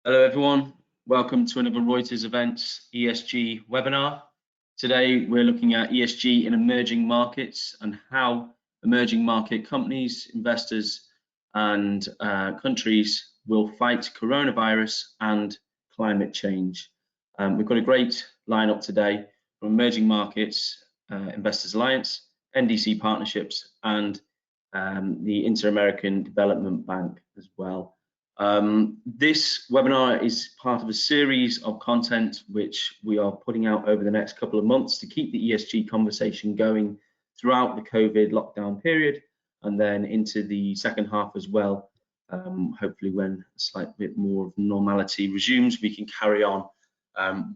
Hello everyone, welcome to another Reuters Events ESG webinar. Today we're looking at ESG in emerging markets and how emerging market companies, investors and countries will fight coronavirus and climate change. We've got a great lineup today from Emerging Markets Investors Alliance, NDC Partnerships and the Inter-American Development Bank as well. This webinar is part of a series of content which we are putting out over the next couple of months to keep the ESG conversation going throughout the COVID lockdown period and then into the second half as well. Hopefully when a slight bit more of normality resumes, we can carry on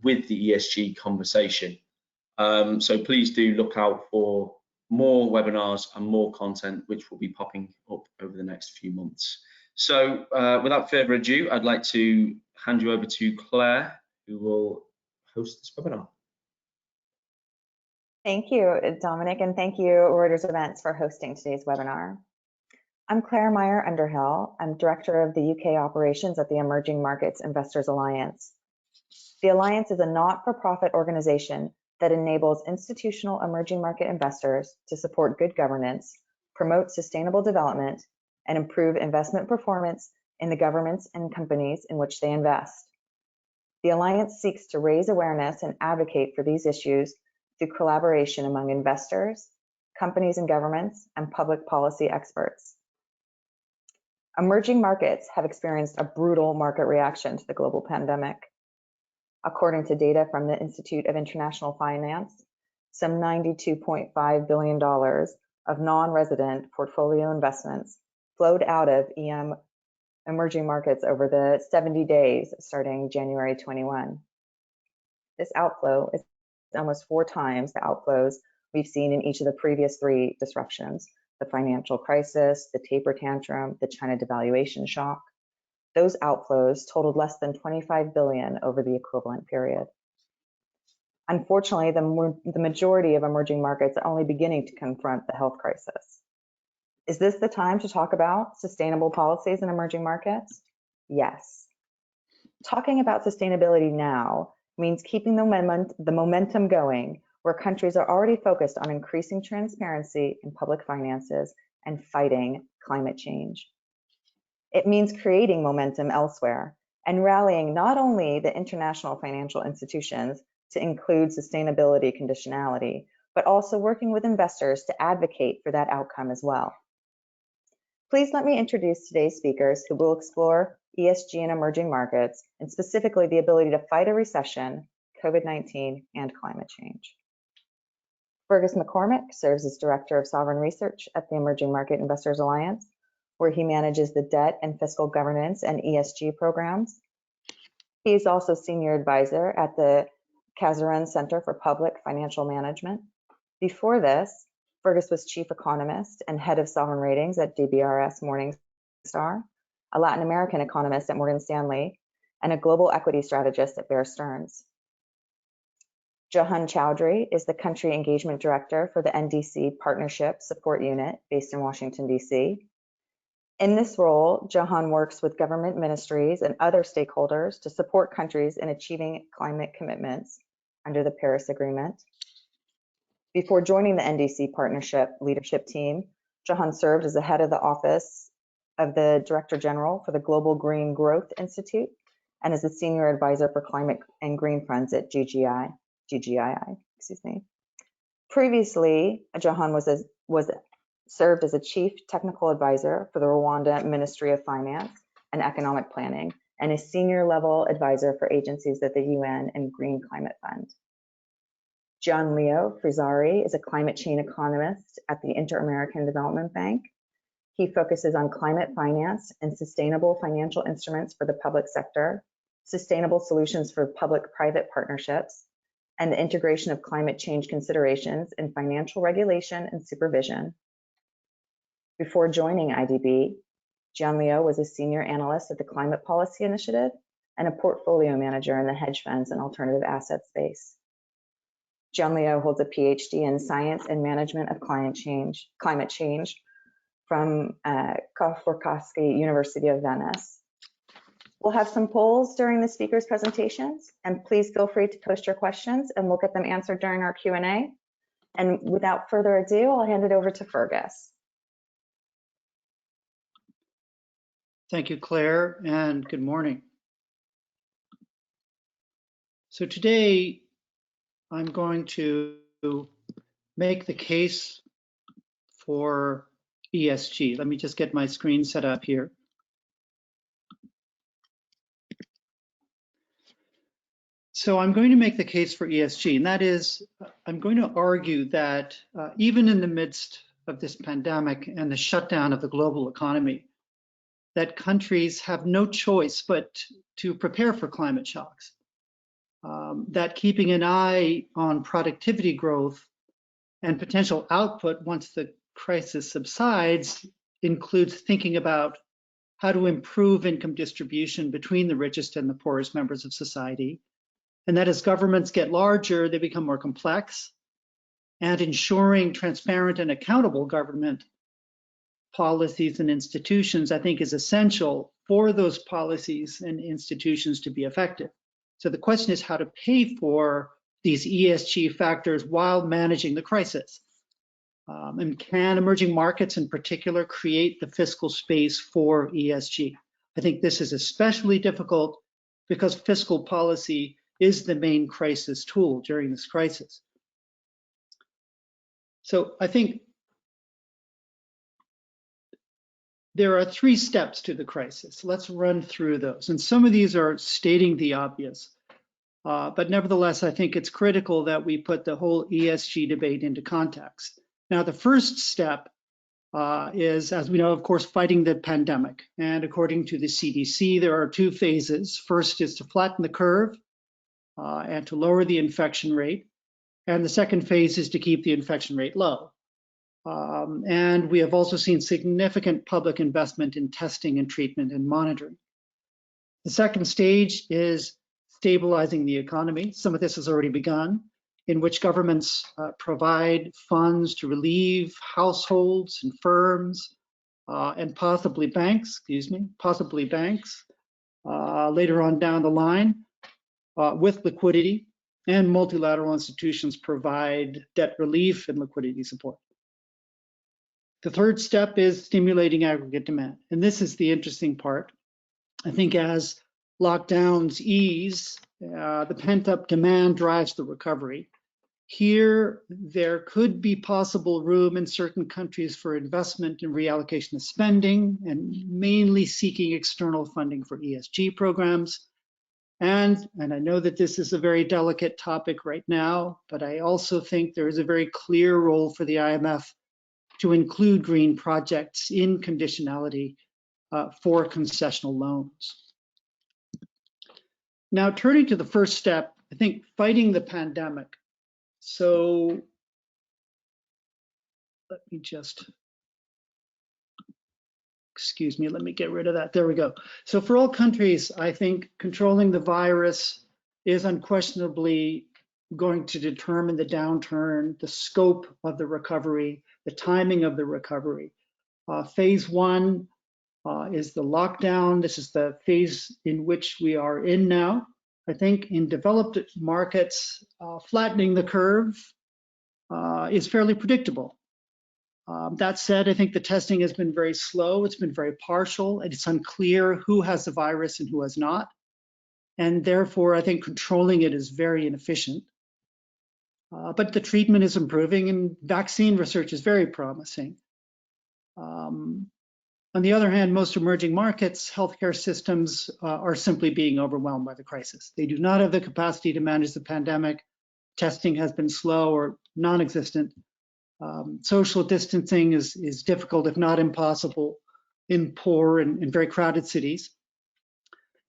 with the ESG conversation. So please do look out for more webinars and more content which will be popping up over the next few months. So without further ado, I'd like to hand you over to Claire, who will host this webinar. Thank you, Dominic, and thank you, Reuters Events, for hosting today's webinar. I'm Claire Meyer-Underhill. I'm Director of the UK Operations at the Emerging Markets Investors Alliance. The Alliance is a not-for-profit organization that enables institutional emerging market investors to support good governance, promote sustainable development, and improve investment performance in the governments and companies in which they invest. The Alliance seeks to raise awareness and advocate for these issues through collaboration among investors, companies and governments, and public policy experts. Emerging markets have experienced a brutal market reaction to the global pandemic. According to data from the Institute of International Finance, some $92.5 billion of non-resident portfolio investments flowed out of emerging markets over the 70 days starting January 21. This outflow is almost 4 times the outflows we've seen in each of the previous 3 disruptions: the financial crisis, the taper tantrum, the China devaluation shock. Those outflows totaled less than 25 billion over the equivalent period. Unfortunately, the majority of emerging markets are only beginning to confront the health crisis. Is this the time to talk about sustainable policies in emerging markets? Yes. Talking about sustainability now means keeping the momentum going where countries are already focused on increasing transparency in public finances and fighting climate change. It means creating momentum elsewhere and rallying not only the international financial institutions to include sustainability conditionality, but also working with investors to advocate for that outcome as well. Please let me introduce today's speakers who will explore ESG in emerging markets and specifically the ability to fight a recession, COVID-19, and climate change. Fergus McCormick serves as Director of Sovereign Research at the Emerging Market Investors Alliance, where he manages the debt and fiscal governance and ESG programs. He is also Senior Advisor at the Kazarun Center for Public Financial Management. Before this, Fergus was Chief Economist and Head of Sovereign Ratings at DBRS Morningstar, a Latin American economist at Morgan Stanley, and a global equity strategist at Bear Stearns. Johan Chowdhury is the Country Engagement Director for the NDC Partnership Support Unit based in Washington, D.C. In this role, Johan works with government ministries and other stakeholders to support countries in achieving climate commitments under the Paris Agreement. Before joining the NDC Partnership leadership team, Johan served as the head of the Office of the Director General for the Global Green Growth Institute and as a Senior Advisor for Climate and Green Funds at GGII. Previously, Johan served as a Chief Technical Advisor for the Rwanda Ministry of Finance and Economic Planning and a Senior Level Advisor for agencies at the UN and Green Climate Fund. Gian Leo Frizzari is a climate change economist at the Inter-American Development Bank. He focuses on climate finance and sustainable financial instruments for the public sector, sustainable solutions for public-private partnerships, and the integration of climate change considerations in financial regulation and supervision. Before joining IDB, Gian Leo was a senior analyst at the Climate Policy Initiative and a portfolio manager in the hedge funds and alternative asset space. Gian Leo holds a PhD in Science and Management of Climate Change from Kafurkowski University of Venice. We'll have some polls during the speakers' presentations, and please feel free to post your questions and we'll get them answered during our Q&A. And without further ado, I'll hand it over to Fergus. Thank you, Claire, and good morning. So today, I'm going to make the case for ESG. Let me just get my screen set up here. So I'm going to make the case for ESG, and that is, I'm going to argue that even in the midst of this pandemic and the shutdown of the global economy, that countries have no choice but to prepare for climate shocks. That keeping an eye on productivity growth and potential output once the crisis subsides includes thinking about how to improve income distribution between the richest and the poorest members of society. And that as governments get larger, they become more complex. And ensuring transparent and accountable government policies and institutions, I think, is essential for those policies and institutions to be effective. So the question is how to pay for these ESG factors while managing the crisis. And can emerging markets in particular create the fiscal space for ESG? I think this is especially difficult because fiscal policy is the main crisis tool during this crisis. So I think there are 3 steps to the crisis. Let's run through those. And some of these are stating the obvious. But nevertheless, I think it's critical that we put the whole ESG debate into context. Now, the first step is, as we know, of course, fighting the pandemic. And according to the CDC, there are 2 phases. First is to flatten the curve and to lower the infection rate. And the second phase is to keep the infection rate low. And we have also seen significant public investment in testing and treatment and monitoring. The second stage is stabilizing the economy. Some of this has already begun, in which governments provide funds to relieve households and firms and possibly banks, later on down the line with liquidity, and multilateral institutions provide debt relief and liquidity support. The third step is stimulating aggregate demand. And this is the interesting part. I think as lockdowns ease, the pent-up demand drives the recovery. Here, there could be possible room in certain countries for investment and reallocation of spending, and mainly seeking external funding for ESG programs. And I know that this is a very delicate topic right now, but I also think there is a very clear role for the IMF to include green projects in conditionality for concessional loans. Now, turning to the first step, I think fighting the pandemic. So let me just, excuse me, let me get rid of that. There we go. So for all countries, I think controlling the virus is unquestionably going to determine the downturn, the scope of the recovery, the timing of the recovery. Phase 1 is the lockdown. This is the phase in which we are in now. I think in developed markets, flattening the curve is fairly predictable. That said, I think the testing has been very slow. It's been very partial, and it's unclear who has the virus and who has not. And therefore, I think controlling it is very inefficient. But the treatment is improving, and vaccine research is very promising. On the other hand, most emerging markets, healthcare systems are simply being overwhelmed by the crisis. They do not have the capacity to manage the pandemic. Testing has been slow or non-existent. Social distancing is difficult, if not impossible, in poor and very crowded cities.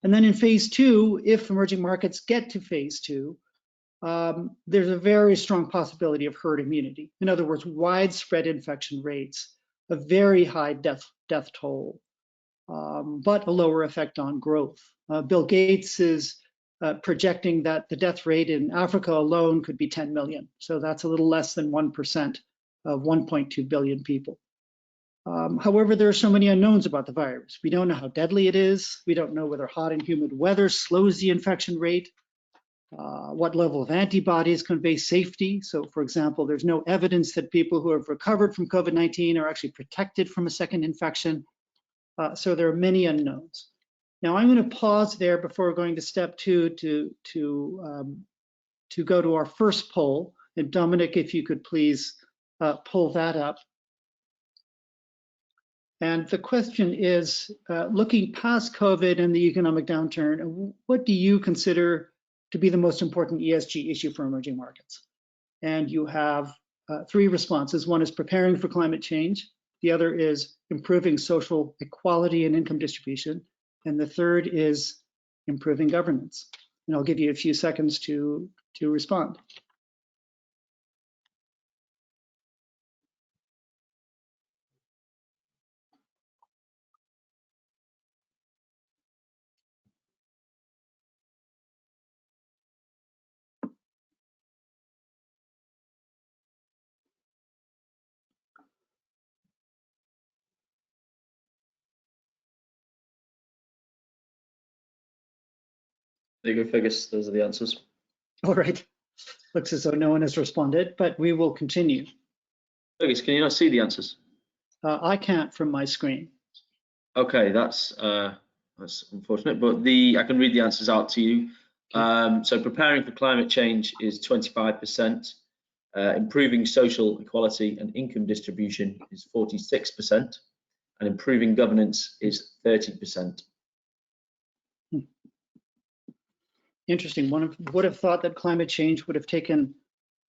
And then in phase 2, if emerging markets get to phase 2, there's a very strong possibility of herd immunity. In other words, widespread infection rates, a very high death toll, but a lower effect on growth. Bill Gates is projecting that the death rate in Africa alone could be 10 million. So that's a little less than 1% of 1.2 billion people. However, there are so many unknowns about the virus. We don't know how deadly it is. We don't know whether hot and humid weather slows the infection rate, what level of antibodies convey safety. So, for example, there's no evidence that people who have recovered from COVID-19 are actually protected from a second infection. So there are many unknowns. Now, I'm going to pause there before going to step two to go to our first poll. And Dominic, if you could please pull that up. And the question is, looking past COVID and the economic downturn, what do you consider to be the most important ESG issue for emerging markets? And you have three responses. One is preparing for climate change. The other is improving social equality and income distribution. And the third is improving governance. And I'll give you a few seconds to respond. There you go, Fergus. Those are the answers. All right. Looks as though no one has responded, but we will continue. Fergus, can you not see the answers? I can't from my screen. Okay, that's unfortunate, but I can read the answers out to you. So preparing for climate change is 25%. Improving social equality and income distribution is 46%, and improving governance is 30%. Interesting. One would have thought that climate change would have taken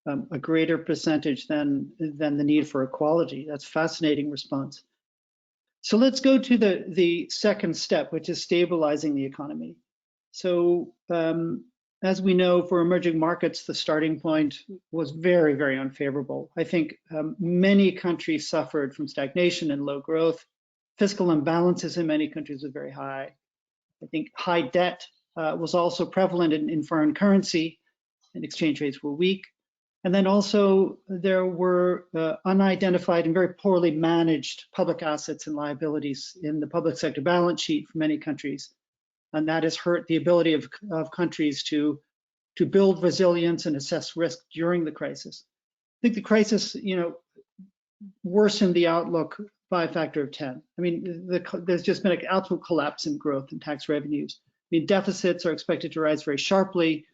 a greater percentage than the need for equality. That's a fascinating response. So let's go to the second step, which is stabilizing the economy. So as we know, for emerging markets, the starting point was very, very unfavorable. I think many countries suffered from stagnation and low growth. Fiscal imbalances in many countries were very high. I think high debt was also prevalent in foreign currency, and exchange rates were weak. And then also there were unidentified and very poorly managed public assets and liabilities in the public sector balance sheet for many countries. And that has hurt the ability of countries to build resilience and assess risk during the crisis. I think the crisis, worsened the outlook by a factor of 10. I mean, there's just been an absolute collapse in growth and tax revenues. I mean, deficits are expected to rise very sharply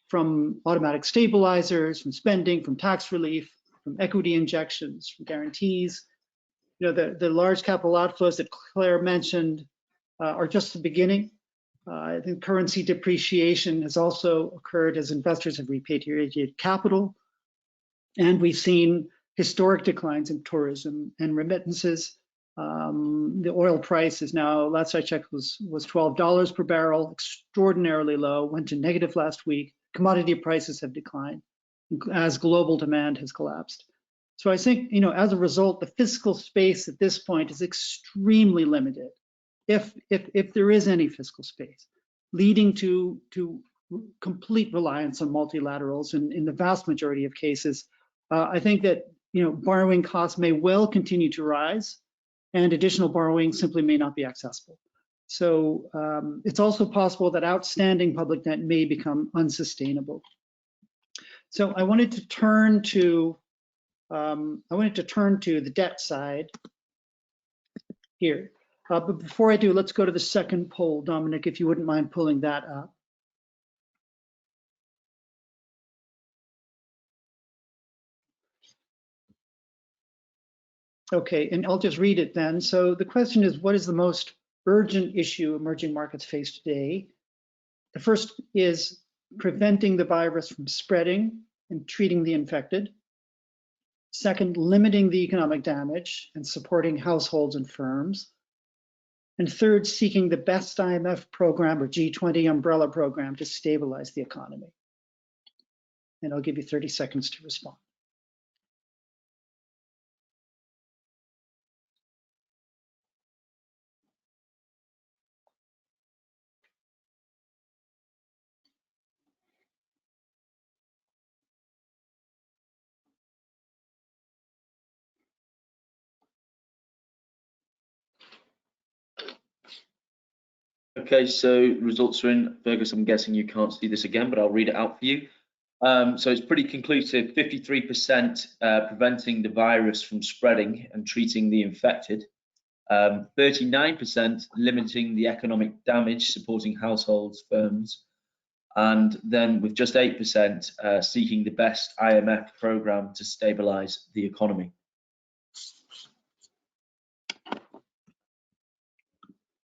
from automatic stabilizers, from spending, from tax relief, from equity injections, from guarantees. The large capital outflows that Claire mentioned are just the beginning. I think currency depreciation has also occurred as investors have repatriated capital. And we've seen historic declines in tourism and remittances. The oil price is now, last I checked, was $12 per barrel, extraordinarily low, went to negative last week. Commodity prices have declined as global demand has collapsed. So I think, as a result, the fiscal space at this point is extremely limited, if there is any fiscal space, leading to complete reliance on multilaterals. And in the vast majority of cases, I think that borrowing costs may well continue to rise, and additional borrowing simply may not be accessible. So it's also possible that outstanding public debt may become unsustainable. So I wanted to turn to the debt side here. But before I do, let's go to the second poll. Dominic, if you wouldn't mind pulling that up. Okay, and I'll just read it then. So the question is, what is the most urgent issue emerging markets face today? The first is preventing the virus from spreading and treating the infected. Second, limiting the economic damage and supporting households and firms. And third, seeking the best IMF program or G20 umbrella program to stabilize the economy. And I'll give you 30 seconds to respond. Okay, so results are in. Fergus, I'm guessing you can't see this again, but I'll read it out for you. So it's pretty conclusive. 53% preventing the virus from spreading and treating the infected. 39% limiting the economic damage, supporting households, firms. And then with just 8% seeking the best IMF program to stabilize the economy.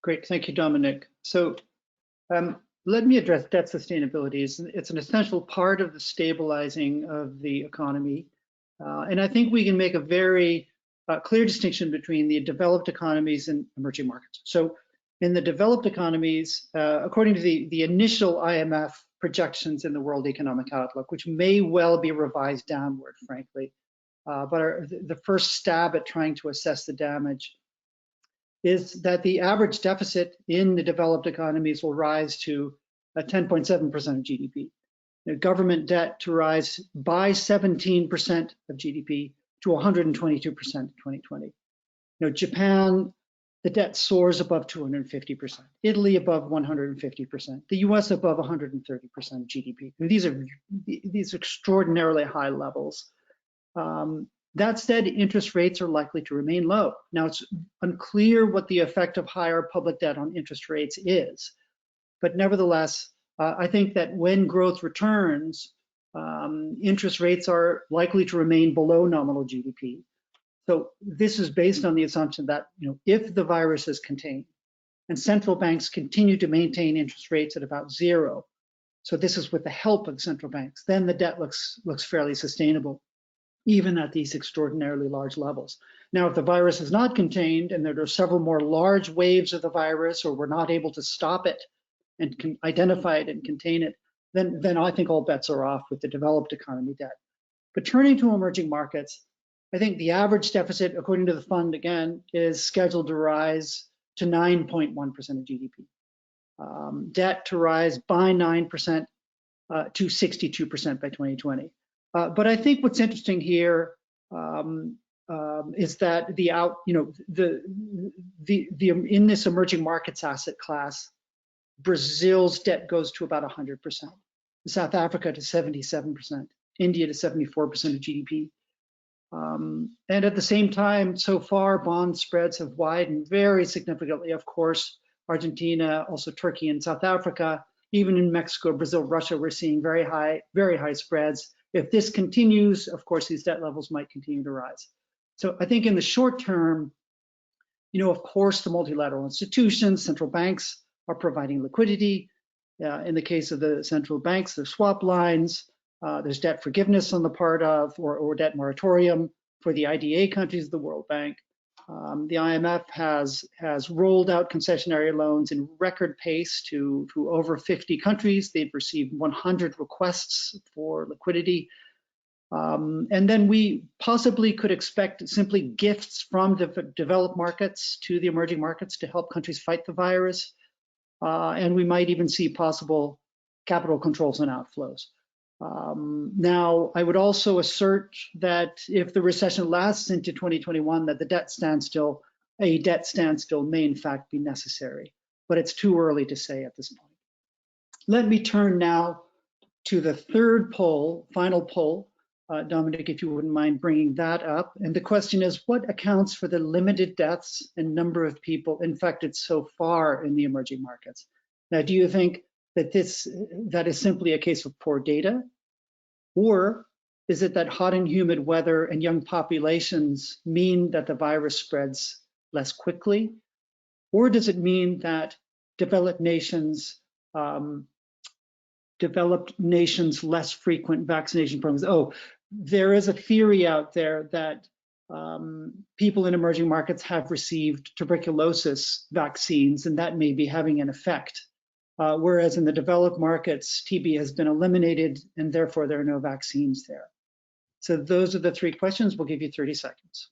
Great, thank you, Dominic. So let me address debt sustainability. It's an essential part of the stabilizing of the economy. And I think we can make a very clear distinction between the developed economies and emerging markets. So in the developed economies, according to the initial IMF projections in the World Economic Outlook, which may well be revised downward, frankly, but the first stab at trying to assess the damage is that the average deficit in the developed economies will rise to 10.7% of GDP. The government debt to rise by 17% of GDP to 122% in 2020. Japan, the debt soars above 250%. Italy above 150%. The US above 130% of GDP. And these are extraordinarily high levels. That said, interest rates are likely to remain low. Now, it's unclear what the effect of higher public debt on interest rates is, but nevertheless, I think that when growth returns, interest rates are likely to remain below nominal GDP. So this is based on the assumption that if the virus is contained and central banks continue to maintain interest rates at about zero, so this is with the help of central banks, then the debt looks fairly sustainable, even at these extraordinarily large levels. Now, if the virus is not contained and there are several more large waves of the virus, or we're not able to stop it and can identify it and contain it, then I think all bets are off with the developed economy debt. But turning to emerging markets, I think the average deficit, according to the fund, again, is scheduled to rise to 9.1% of GDP. Debt to rise by 9% to 62% by 2020. But I think what's interesting here is that in this emerging markets asset class, Brazil's debt goes to about 100%, South Africa to 77%, India to 74% of GDP. And at the same time, so far, bond spreads have widened very significantly. Of course, Argentina, also Turkey and South Africa, even in Mexico, Brazil, Russia, we're seeing very high spreads. If this continues, of course, these debt levels might continue to rise. So I think in the short term, of course, the multilateral institutions, central banks are providing liquidity. In the case of the central banks, there's swap lines, there's debt forgiveness on the part of, or debt moratorium for the IDA countries of the World Bank. The IMF has rolled out concessionary loans in record pace to over 50 countries. They've received 100 requests for liquidity. And then we possibly could expect simply gifts from the developed markets to the emerging markets to help countries fight the virus. And we might even see possible capital controls and outflows. Now, I would also assert that if the recession lasts into 2021, that a debt standstill may in fact be necessary, but it's too early to say at this point. Let me turn now to the third poll, final poll. Dominic, if you wouldn't mind bringing that up. And the question is, what accounts for the limited deaths and number of people infected so far in the emerging markets? Now, do you think that that is simply a case of poor data? Or is it that hot and humid weather and young populations mean that the virus spreads less quickly? Or does it mean that developed nations less frequent vaccination programs? Oh, there is a theory out there that people in emerging markets have received tuberculosis vaccines, and that may be having an effect. Whereas in the developed markets, TB has been eliminated, and therefore there are no vaccines there. So those are the three questions. We'll give you 30 seconds.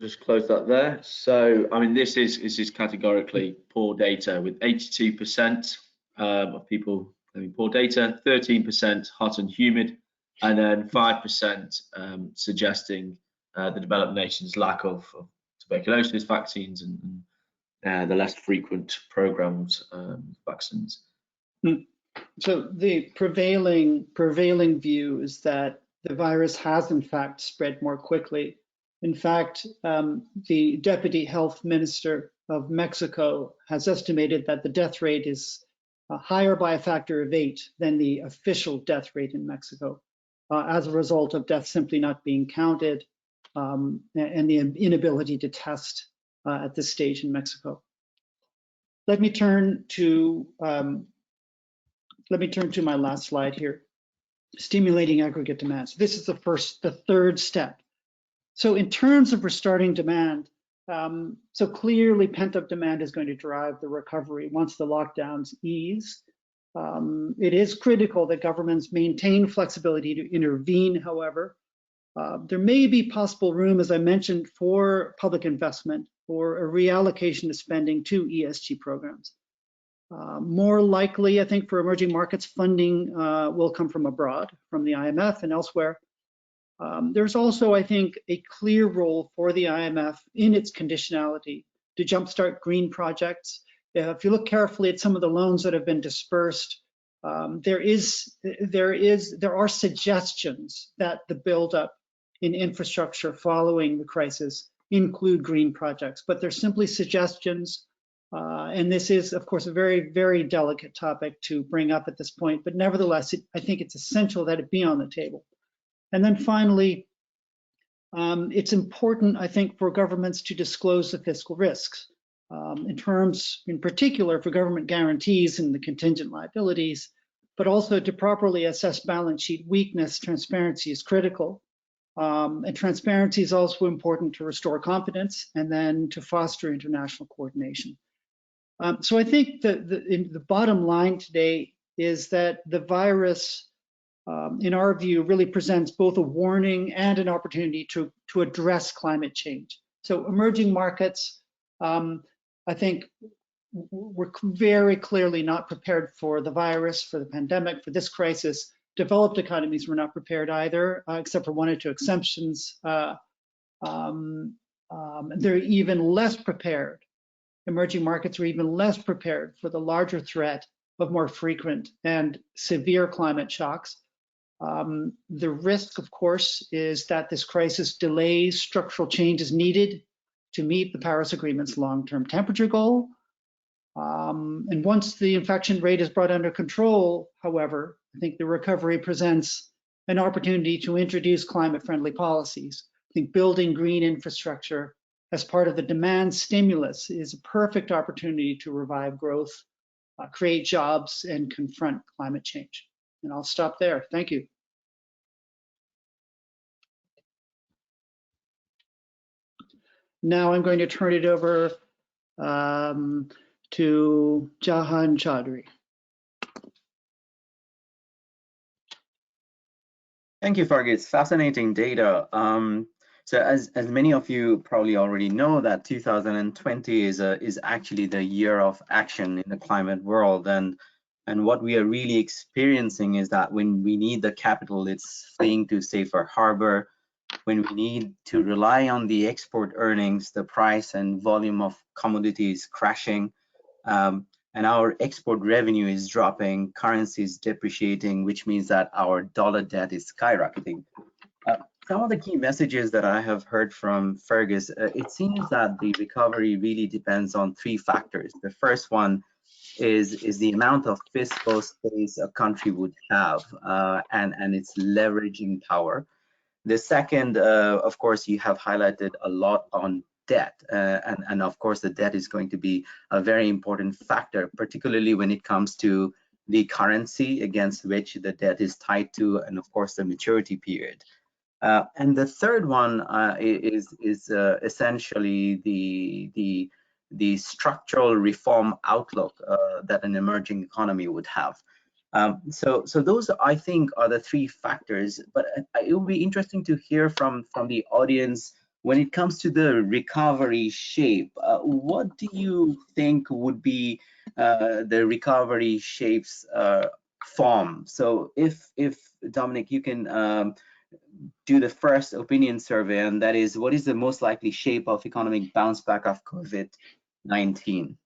Just close that there. So, I mean, this is categorically poor data, with 82% of people having poor data, 13% hot and humid, and then 5% suggesting the developed nations' lack of tuberculosis vaccines and the less frequent programmed vaccines. So the prevailing view is that the virus has in fact spread more quickly. In fact, the Deputy Health Minister of Mexico has estimated that the death rate is higher by a factor of 8 than the official death rate in Mexico, as a result of deaths simply not being counted and the inability to test at this stage in Mexico. Let me turn to my last slide here, stimulating aggregate demand. So this is the third step. So in terms of restarting demand, so clearly pent-up demand is going to drive the recovery once the lockdowns ease. It is critical that governments maintain flexibility to intervene, however. There may be possible room, as I mentioned, for public investment or a reallocation of spending to ESG programs. More likely, I think, for emerging markets, funding will come from abroad, from the IMF and elsewhere. There's also, I think, a clear role for the IMF in its conditionality to jumpstart green projects. If you look carefully at some of the loans that have been dispersed, there are suggestions that the buildup in infrastructure following the crisis include green projects, but they're simply suggestions. And this is, of course, a very, very delicate topic to bring up at this point, but nevertheless, I think it's essential that it be on the table. And then finally, it's important, I think, for governments to disclose the fiscal risks in particular, for government guarantees and the contingent liabilities, but also to properly assess balance sheet weakness. Transparency is critical. And transparency is also important to restore confidence and then to foster international coordination. So I think that the bottom line today is that the virus, in our view, really presents both a warning and an opportunity to address climate change. So emerging markets, I think, we're very clearly not prepared for the virus, for the pandemic, for this crisis. Developed economies were not prepared either, except for 1 or 2 exceptions. They're even less prepared. Emerging markets are even less prepared for the larger threat of more frequent and severe climate shocks. The risk, of course, is that this crisis delays structural changes needed to meet the Paris Agreement's long-term temperature goal. And once the infection rate is brought under control, however, I think the recovery presents an opportunity to introduce climate-friendly policies. I think building green infrastructure as part of the demand stimulus is a perfect opportunity to revive growth, create jobs, and confront climate change. And I'll stop there. Thank you. Now I'm going to turn it over to Jahan Chaudhry. Thank you, Fergus. Fascinating data. So as many of you probably already know, that 2020 is actually the year of action in the climate world, and what we are really experiencing is that when we need the capital, it's fleeing to safer harbor. When we need to rely on the export earnings, the price and volume of commodities crashing, and our export revenue is dropping, currency is depreciating, which means that our dollar debt is skyrocketing. Some of the key messages that I have heard from Fergus, it seems that the recovery really depends on 3 factors. The first one is the amount of fiscal space a country would have and its leveraging power. The second, of course, you have highlighted a lot on debt, and of course the debt is going to be a very important factor, particularly when it comes to the currency against which the debt is tied to, and of course the maturity period. And the third one is essentially the structural reform outlook that an emerging economy would have. So those, I think, are the 3 factors, but it will be interesting to hear from the audience when it comes to the recovery shape, what do you think would be the recovery shape's form? So if Dominic, you can do the first opinion survey, and that is, what is the most likely shape of economic bounce back of COVID-19?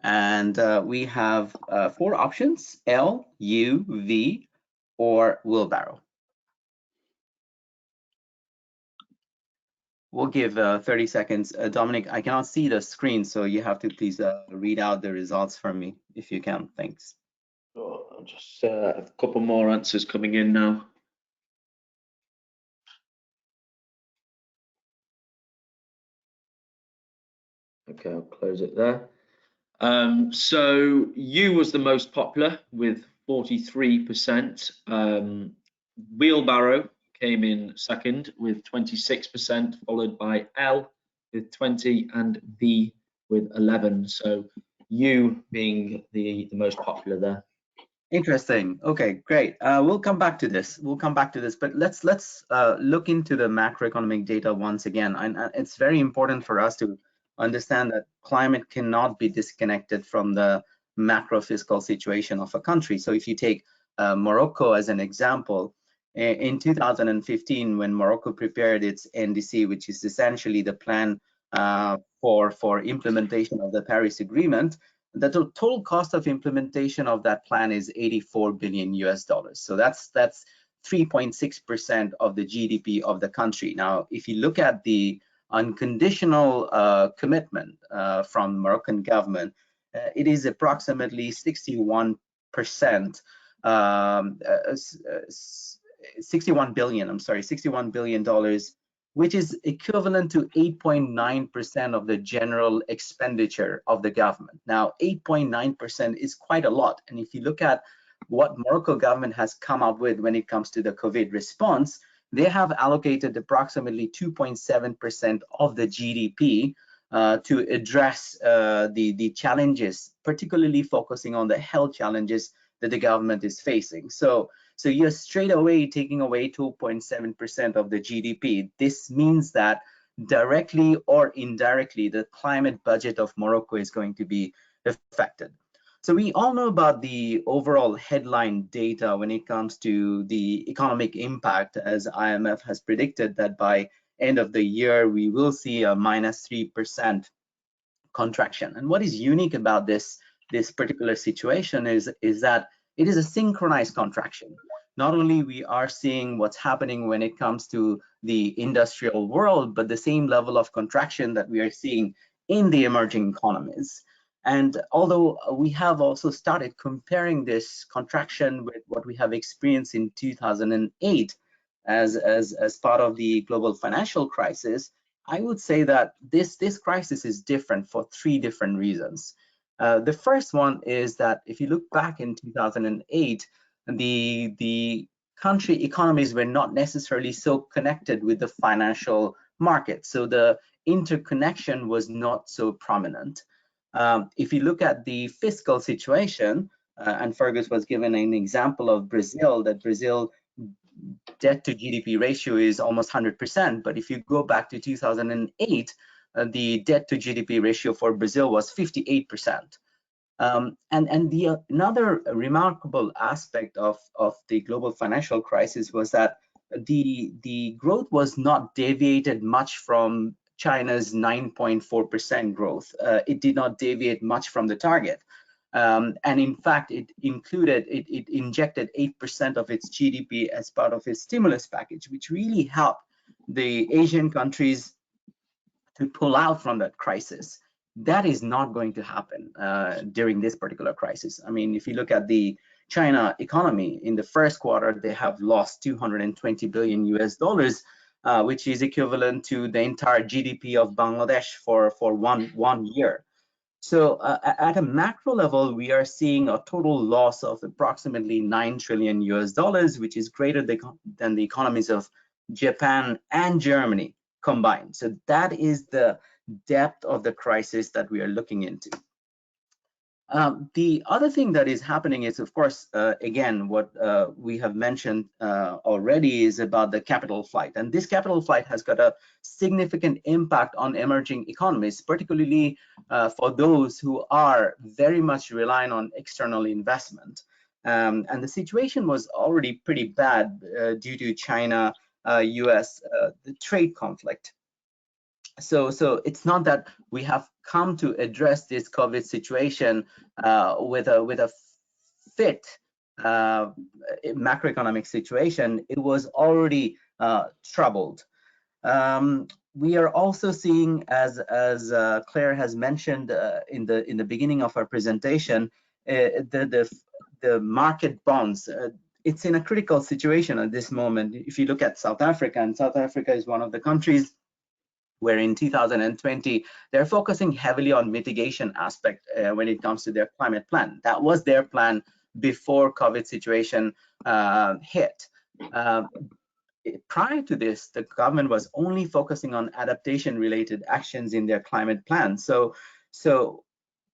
And we have 4 options: L, U, V, or wheelbarrow. We'll give 30 seconds. Dominic, I cannot see the screen, so you have to please read out the results for me if you can. Thanks. Oh, I'll just a couple more answers coming in now. Okay, I'll close it there. So U was the most popular with 43%. Wheelbarrow came in second with 26%, followed by L with 20 and V with 11. So U being the most popular there. Interesting. Okay, great. We'll come back to this. But let's look into the macroeconomic data once again. And it's very important for us to understand that climate cannot be disconnected from the macro fiscal situation of a country. So if you take Morocco as an example, in 2015, when Morocco prepared its NDC, which is essentially the plan for implementation of the Paris Agreement, the total cost of implementation of that plan is $84 billion US. So that's 3.6% of the GDP of the country. Now, if you look at the unconditional commitment from Moroccan government, it is approximately 61%, 61 billion dollars, which is equivalent to 8.9% of the general expenditure of the government. Now, 8.9% is quite a lot. And if you look at what Morocco government has come up with when it comes to the COVID response, they have allocated approximately 2.7% of the GDP to address the challenges, particularly focusing on the health challenges that the government is facing. So you're straight away taking away 2.7% of the GDP. This means that directly or indirectly, the climate budget of Morocco is going to be affected. So we all know about the overall headline data when it comes to the economic impact, as IMF has predicted that by end of the year, we will see a -3% contraction. And what is unique about this particular situation is that it is a synchronized contraction. Not only we are seeing what's happening when it comes to the industrial world, but the same level of contraction that we are seeing in the emerging economies. And although we have also started comparing this contraction with what we have experienced in 2008 as part of the global financial crisis, I would say that this crisis is different for 3 different reasons. The first one is that if you look back in 2008, the country economies were not necessarily so connected with the financial market. So the interconnection was not so prominent. If you look at the fiscal situation, and Fergus was given an example of Brazil, that Brazil debt to GDP ratio is almost 100%. But if you go back to 2008, the debt to GDP ratio for Brazil was 58%. Another remarkable aspect of the global financial crisis was that the growth was not deviated much from China's 9.4% growth. It did not deviate much from the target. And in fact, it injected 8% of its GDP as part of its stimulus package, which really helped the Asian countries to pull out from that crisis. That is not going to happen during this particular crisis. I mean, if you look at the China economy in the first quarter, they have lost $220 billion US, which is equivalent to the entire GDP of Bangladesh for one year. So at a macro level, we are seeing a total loss of approximately $9 trillion US, which is greater than the economies of Japan and Germany combined. So that is the depth of the crisis that we are looking into. The other thing that is happening is, of course, again, what we have mentioned already is about the capital flight. And this capital flight has got a significant impact on emerging economies, particularly for those who are very much relying on external investment. And the situation was already pretty bad due to China, US, the trade conflict. So it's not that we have come to address this COVID situation with a fit macroeconomic situation. It was already troubled. We are also seeing, as Claire has mentioned in the beginning of our presentation, the market bonds. It's in a critical situation at this moment. If you look at South Africa, and South Africa is one of the countries where in 2020, they're focusing heavily on mitigation aspect when it comes to their climate plan. That was their plan before COVID situation hit. Prior to this, the government was only focusing on adaptation related actions in their climate plan. So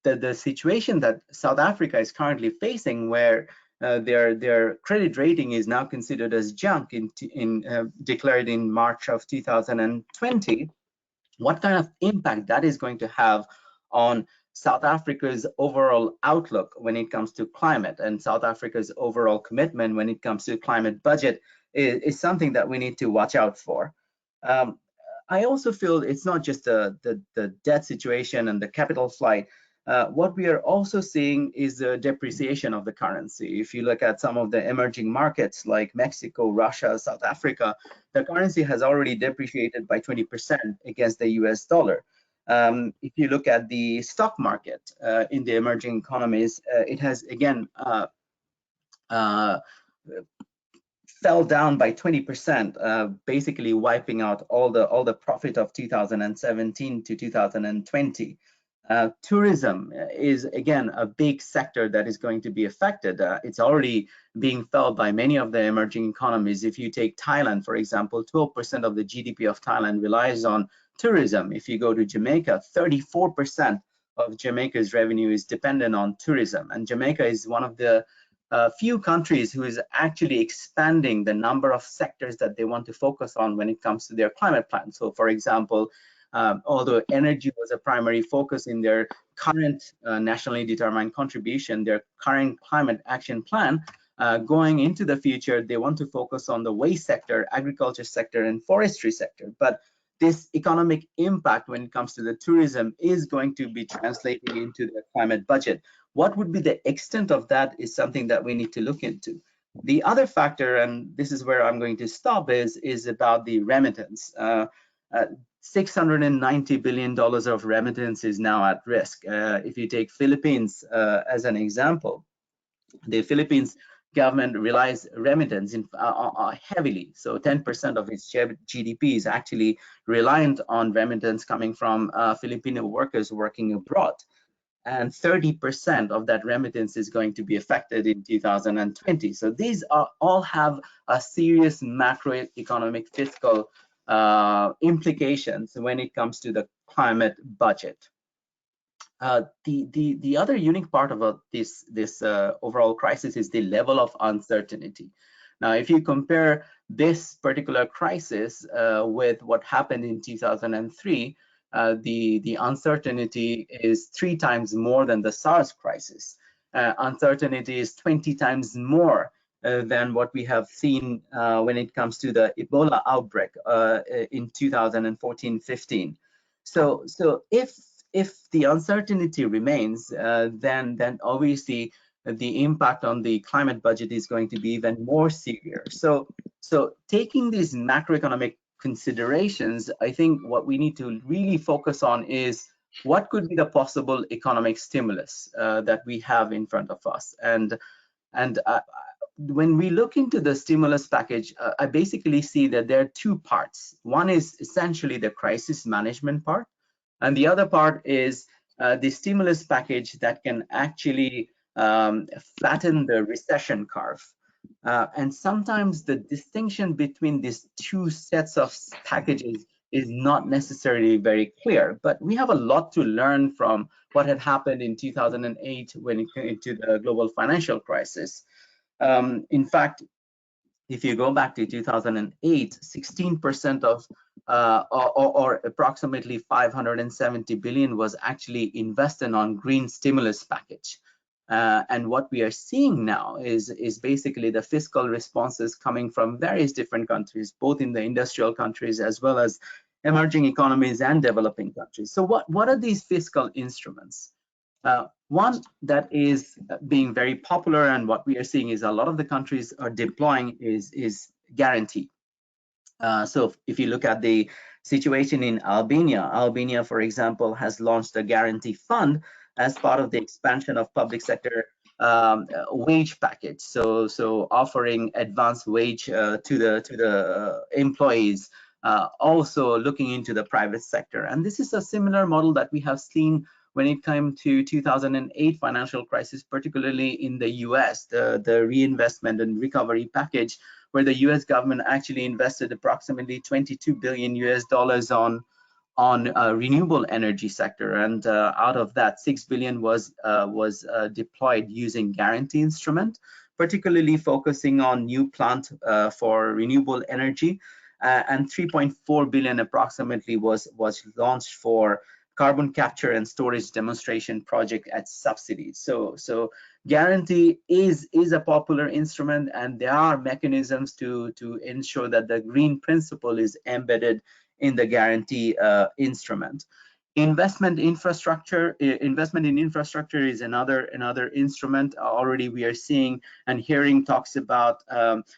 the situation that South Africa is currently facing, where their credit rating is now considered as junk declared in March of 2020, what kind of impact that is going to have on South Africa's overall outlook when it comes to climate, and South Africa's overall commitment when it comes to climate budget is something that we need to watch out for. I also feel it's not just the debt situation and the capital flight. What we are also seeing is the depreciation of the currency. If you look at some of the emerging markets like Mexico, Russia, South Africa, the currency has already depreciated by 20% against the US dollar. If you look at the stock market in the emerging economies, it has again fell down by 20%, basically wiping out all the profit of 2017 to 2020. Tourism is again a big sector that is going to be affected. It's already being felt by many of the emerging economies. If you take Thailand, for example, 12% of the GDP of Thailand relies on tourism. If you go to Jamaica, 34% of Jamaica's revenue is dependent on tourism. And Jamaica is one of the few countries who is actually expanding the number of sectors that they want to focus on when it comes to their climate plan. So, for example, although energy was a primary focus in their current nationally determined contribution, their current climate action plan, going into the future, they want to focus on the waste sector, agriculture sector, and forestry sector. But this economic impact when it comes to the tourism is going to be translating into the climate budget. What would be the extent of that is something that we need to look into. The other factor, and this is where I'm going to stop, is about the remittance. $690 billion of remittance is now at risk. If you take Philippines as an example, the Philippines government relies remittance heavily. So 10% of its GDP is actually reliant on remittance coming from Filipino workers working abroad. And 30% of that remittance is going to be affected in 2020. So these all have a serious macroeconomic fiscal implications when it comes to the climate budget. The other unique part about this overall crisis is the level of uncertainty. Now, if you compare this particular crisis with what happened in 2003, the uncertainty is 3 times more than the SARS crisis. Uncertainty is 20 times more than what we have seen when it comes to the Ebola outbreak in 2014-15. So if the uncertainty remains, then obviously the impact on the climate budget is going to be even more severe. So taking these macroeconomic considerations, I think what we need to really focus on is what could be the possible economic stimulus that we have in front of us. And when we look into the stimulus package, I basically see that there are 2 parts. One is essentially the crisis management part, and the other part is the stimulus package that can actually flatten the recession curve. And sometimes the distinction between these 2 sets of packages not necessarily very clear. But we have a lot to learn from what had happened in 2008 when it came to the global financial crisis. In fact, if you go back to 2008, 16% of or approximately 570 billion was actually invested on green stimulus package. And what we are seeing now is basically the fiscal responses coming from various different countries, both in the industrial countries as well as emerging economies and developing countries. So what are these fiscal instruments? One that is being very popular, and what we are seeing is a lot of the countries are deploying is guarantee. So if you look at the situation in Albania, for example, has launched a guarantee fund as part of the expansion of public sector wage package. So offering advanced wage to the employees, also looking into the private sector. And this is a similar model that we have seen when it came to 2008 financial crisis, particularly in the US, the reinvestment and recovery package, where the US government actually invested approximately $22 billion on renewable energy sector, and out of that, 6 billion was deployed using guarantee instrument, particularly focusing on new plant for renewable energy, and 3.4 billion approximately was launched for carbon capture and storage demonstration project at subsidies. So guarantee is a popular instrument, and there are mechanisms to ensure that the green principle is embedded in the guarantee instrument. Investment in infrastructure is another instrument. Already we are seeing and hearing talks about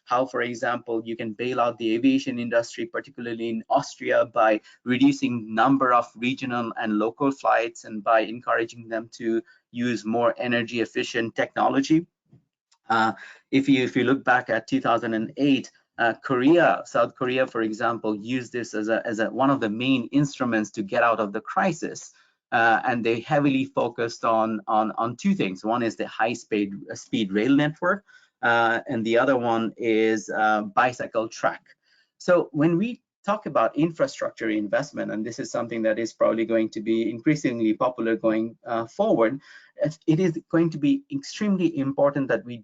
how, for example, you can bail out the aviation industry, particularly in Austria, by reducing number of regional and local flights and by encouraging them to use more energy efficient technology. If you look back at 2008, South Korea, for example, used this as one of the main instruments to get out of the crisis, and they heavily focused on two things. One is the high speed rail network, and the other one is bicycle track. So when we talk about infrastructure investment, and this is something that is probably going to be increasingly popular going forward, it is going to be extremely important that we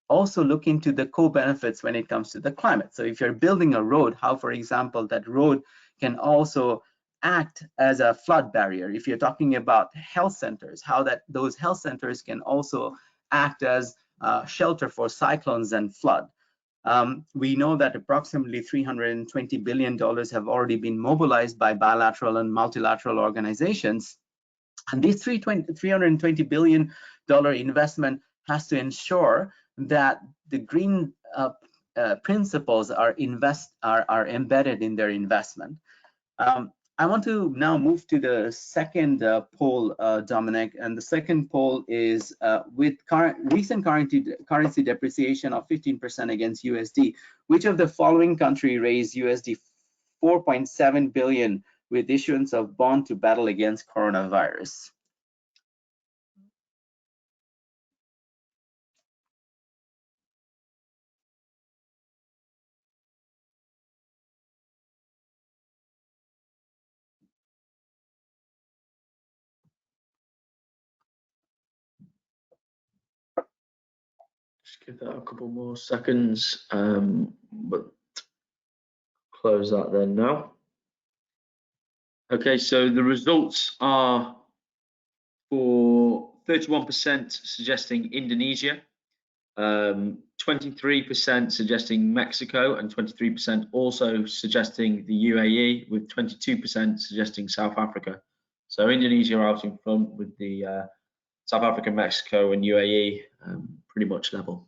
also look into the co-benefits when it comes to the climate. So if you're building a road, how, for example, that road can also act as a flood barrier. If you're talking about health centers, how those health centers can also act as shelter for cyclones and flood. We know that approximately $320 billion have already been mobilized by bilateral and multilateral organizations. And this $320 billion investment has to ensure that the green principles are embedded in their investment. I want to now move to the second poll, Dominic, and the second poll is with recent currency depreciation of 15% against USD, which of the following country raised USD 4.7 billion with issuance of bond to battle against coronavirus? Just give that a couple more seconds, but close that then now. Okay, so the results are for 31% suggesting Indonesia, 23% suggesting Mexico, and 23% also suggesting the UAE, with 22% suggesting South Africa. So Indonesia are out in front with the South Africa, Mexico, and UAE pretty much level.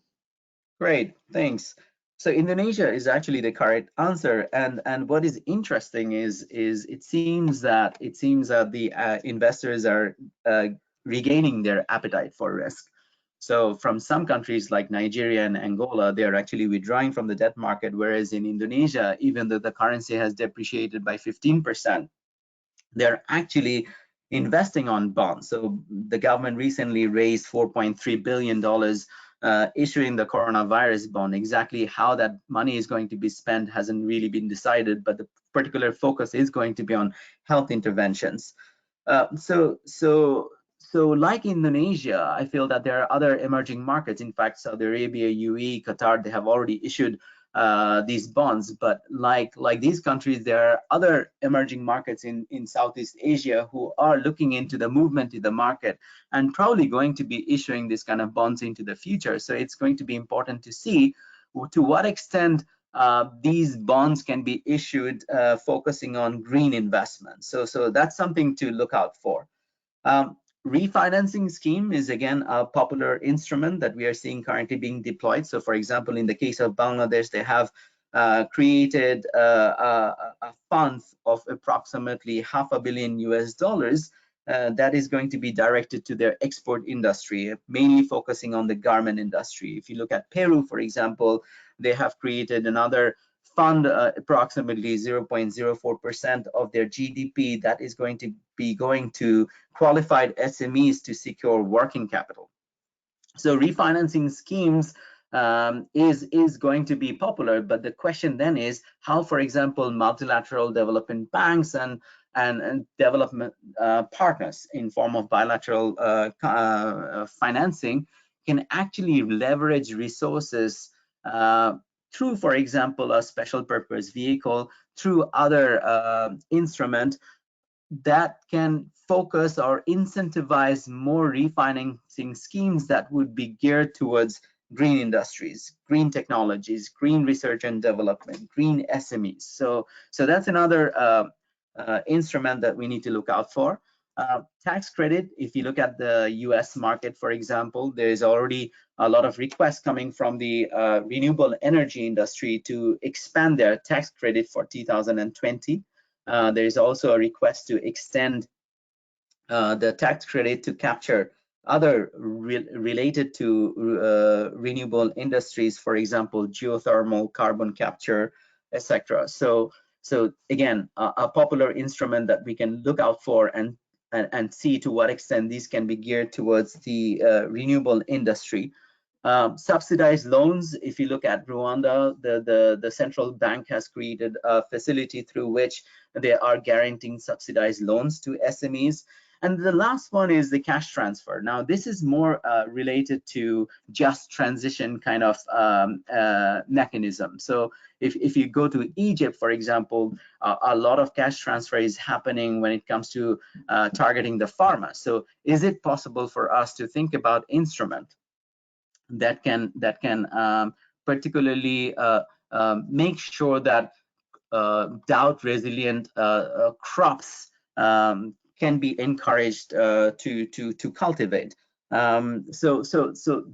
Great, thanks. So Indonesia is actually the correct answer, and what is interesting is it seems that the investors are regaining their appetite for risk. So from some countries like Nigeria and Angola, they are actually withdrawing from the debt market, whereas in Indonesia, even though the currency has depreciated by 15%, they're actually investing on bonds. So the government recently raised $4.3 billion issuing the coronavirus bond. Exactly how that money is going to be spent hasn't really been decided, but the particular focus is going to be on health interventions. So like Indonesia, I feel that there are other emerging markets. In fact, Saudi Arabia, UAE, Qatar, they have already issued these bonds. But like these countries, there are other emerging markets in Southeast Asia who are looking into the movement in the market and probably going to be issuing this kind of bonds into the future. So it's going to be important to see to what extent these bonds can be issued focusing on green investments. So that's something to look out for. Refinancing scheme is again a popular instrument that we are seeing currently being deployed. So for example, in the case of Bangladesh, they have created a fund of approximately $500 million that is going to be directed to their export industry, mainly focusing on the garment industry. If you look at Peru, for example, they have created another fund, approximately 0.04% of their GDP, that is going to be going to qualified SMEs to secure working capital. So refinancing schemes is going to be popular, but the question then is how, for example, multilateral development banks and development partners in form of bilateral financing can actually leverage resources through, for example, a special purpose vehicle, through other instrument that can focus or incentivize more refinancing schemes that would be geared towards green industries, green technologies, green research and development, green SMEs. So that's another instrument that we need to look out for. Tax credit, if you look at the US market, for example, there is already a lot of requests coming from the renewable energy industry to expand their tax credit for 2020. There is also a request to extend the tax credit to capture other related to renewable industries, for example, geothermal, carbon capture, etc. So again, a popular instrument that we can look out for and see to what extent these can be geared towards the renewable industry. Subsidized loans, if you look at Rwanda, the central bank has created a facility through which they are guaranteeing subsidized loans to SMEs. And the last one is the cash transfer. Now, this is more related to just transition kind of mechanism. So if you go to Egypt, for example, a lot of cash transfer is happening when it comes to targeting the pharma. So is it possible for us to think about instrument that can particularly make sure that drought resilient crops can be encouraged to cultivate. So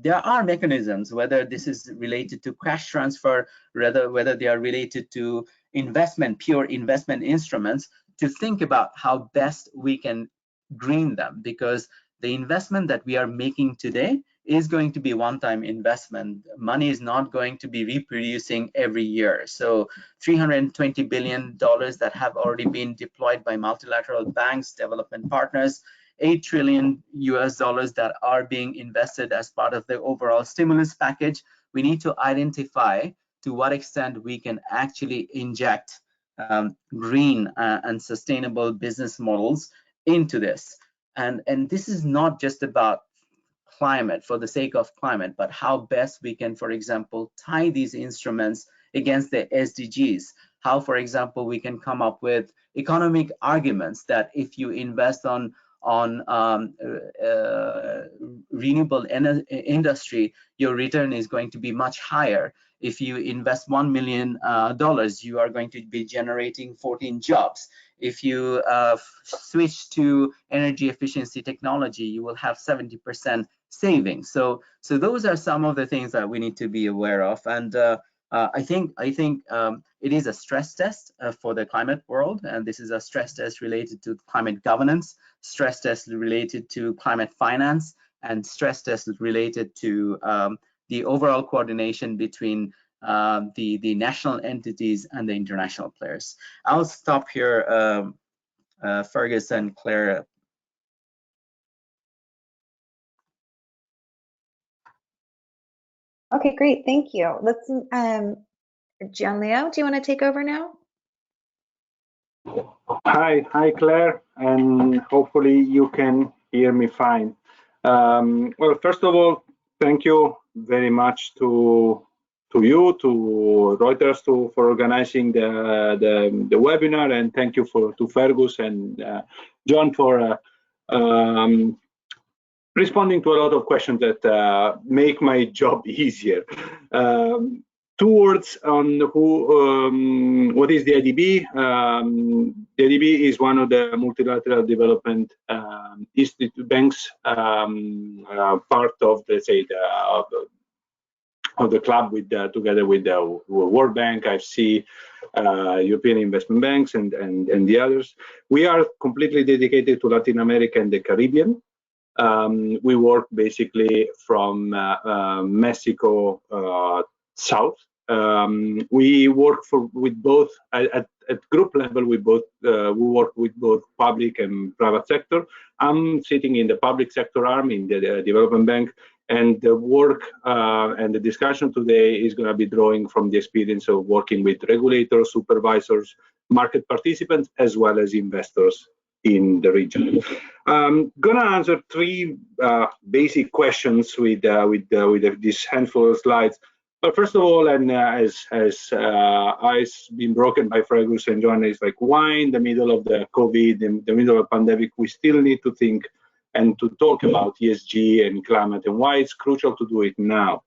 there are mechanisms, whether this is related to cash transfer, whether they are related to investment, pure investment instruments, to think about how best we can green them, because the investment that we are making today is going to be one-time investment. Money is not going to be reproducing every year. So $320 billion that have already been deployed by multilateral banks, development partners, $8 trillion that are being invested as part of the overall stimulus package. We need to identify to what extent we can actually inject green and sustainable business models into this. And this is not just about climate for the sake of climate, but how best we can, for example, tie these instruments against the SDGs. How, for example, we can come up with economic arguments that if you invest on renewable industry, your return is going to be much higher. If you invest $1 million, you are going to be generating 14 jobs. If you switch to energy efficiency technology, you will have 70% savings. So those are some of the things that we need to be aware of. And I think it is a stress test for the climate world, and this is a stress test related to climate governance, stress test related to climate finance, and stress test related to the overall coordination between the national entities and the international players. I'll stop here, Fergus and Claire. Okay, great. Thank you. Let's, John Leo, do you want to take over now? Hi, Claire, and hopefully you can hear me fine. Well, first of all, thank you very much to you, to Reuters, for organizing the webinar, and thank you to Fergus and John for responding to a lot of questions that make my job easier. Two words on what is the IDB. The IDB is one of the multilateral development institute banks, part of, let's say, of the club together with the World Bank, IFC, European Investment Banks, and the others. We are completely dedicated to Latin America and the Caribbean. We work basically from Mexico south. We work with both at group level. We work with both public and private sector. I'm sitting in the public sector arm in the development bank, and the work and the discussion today is going to be drawing from the experience of working with regulators, supervisors, market participants, as well as investors in the region. I'm gonna answer three basic questions with this handful of slides. But first of all, and as ice been broken by Fergus and John, is like, why in the middle of the COVID, in the middle of the pandemic, we still need to think and to talk about ESG and climate, and why it's crucial to do it now.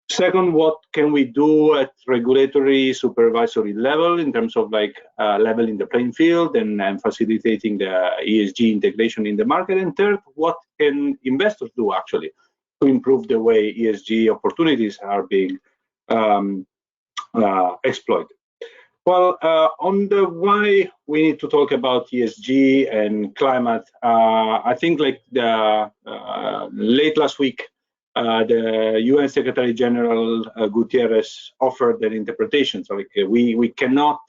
Second, what can we do at regulatory supervisory level in terms of like leveling the playing field and facilitating the ESG integration in the market? And third, what can investors do actually to improve the way ESG opportunities are being exploited? Well, on the why we need to talk about ESG and climate, I think like the late last week, the UN Secretary General Guterres offered an interpretation. So like, we cannot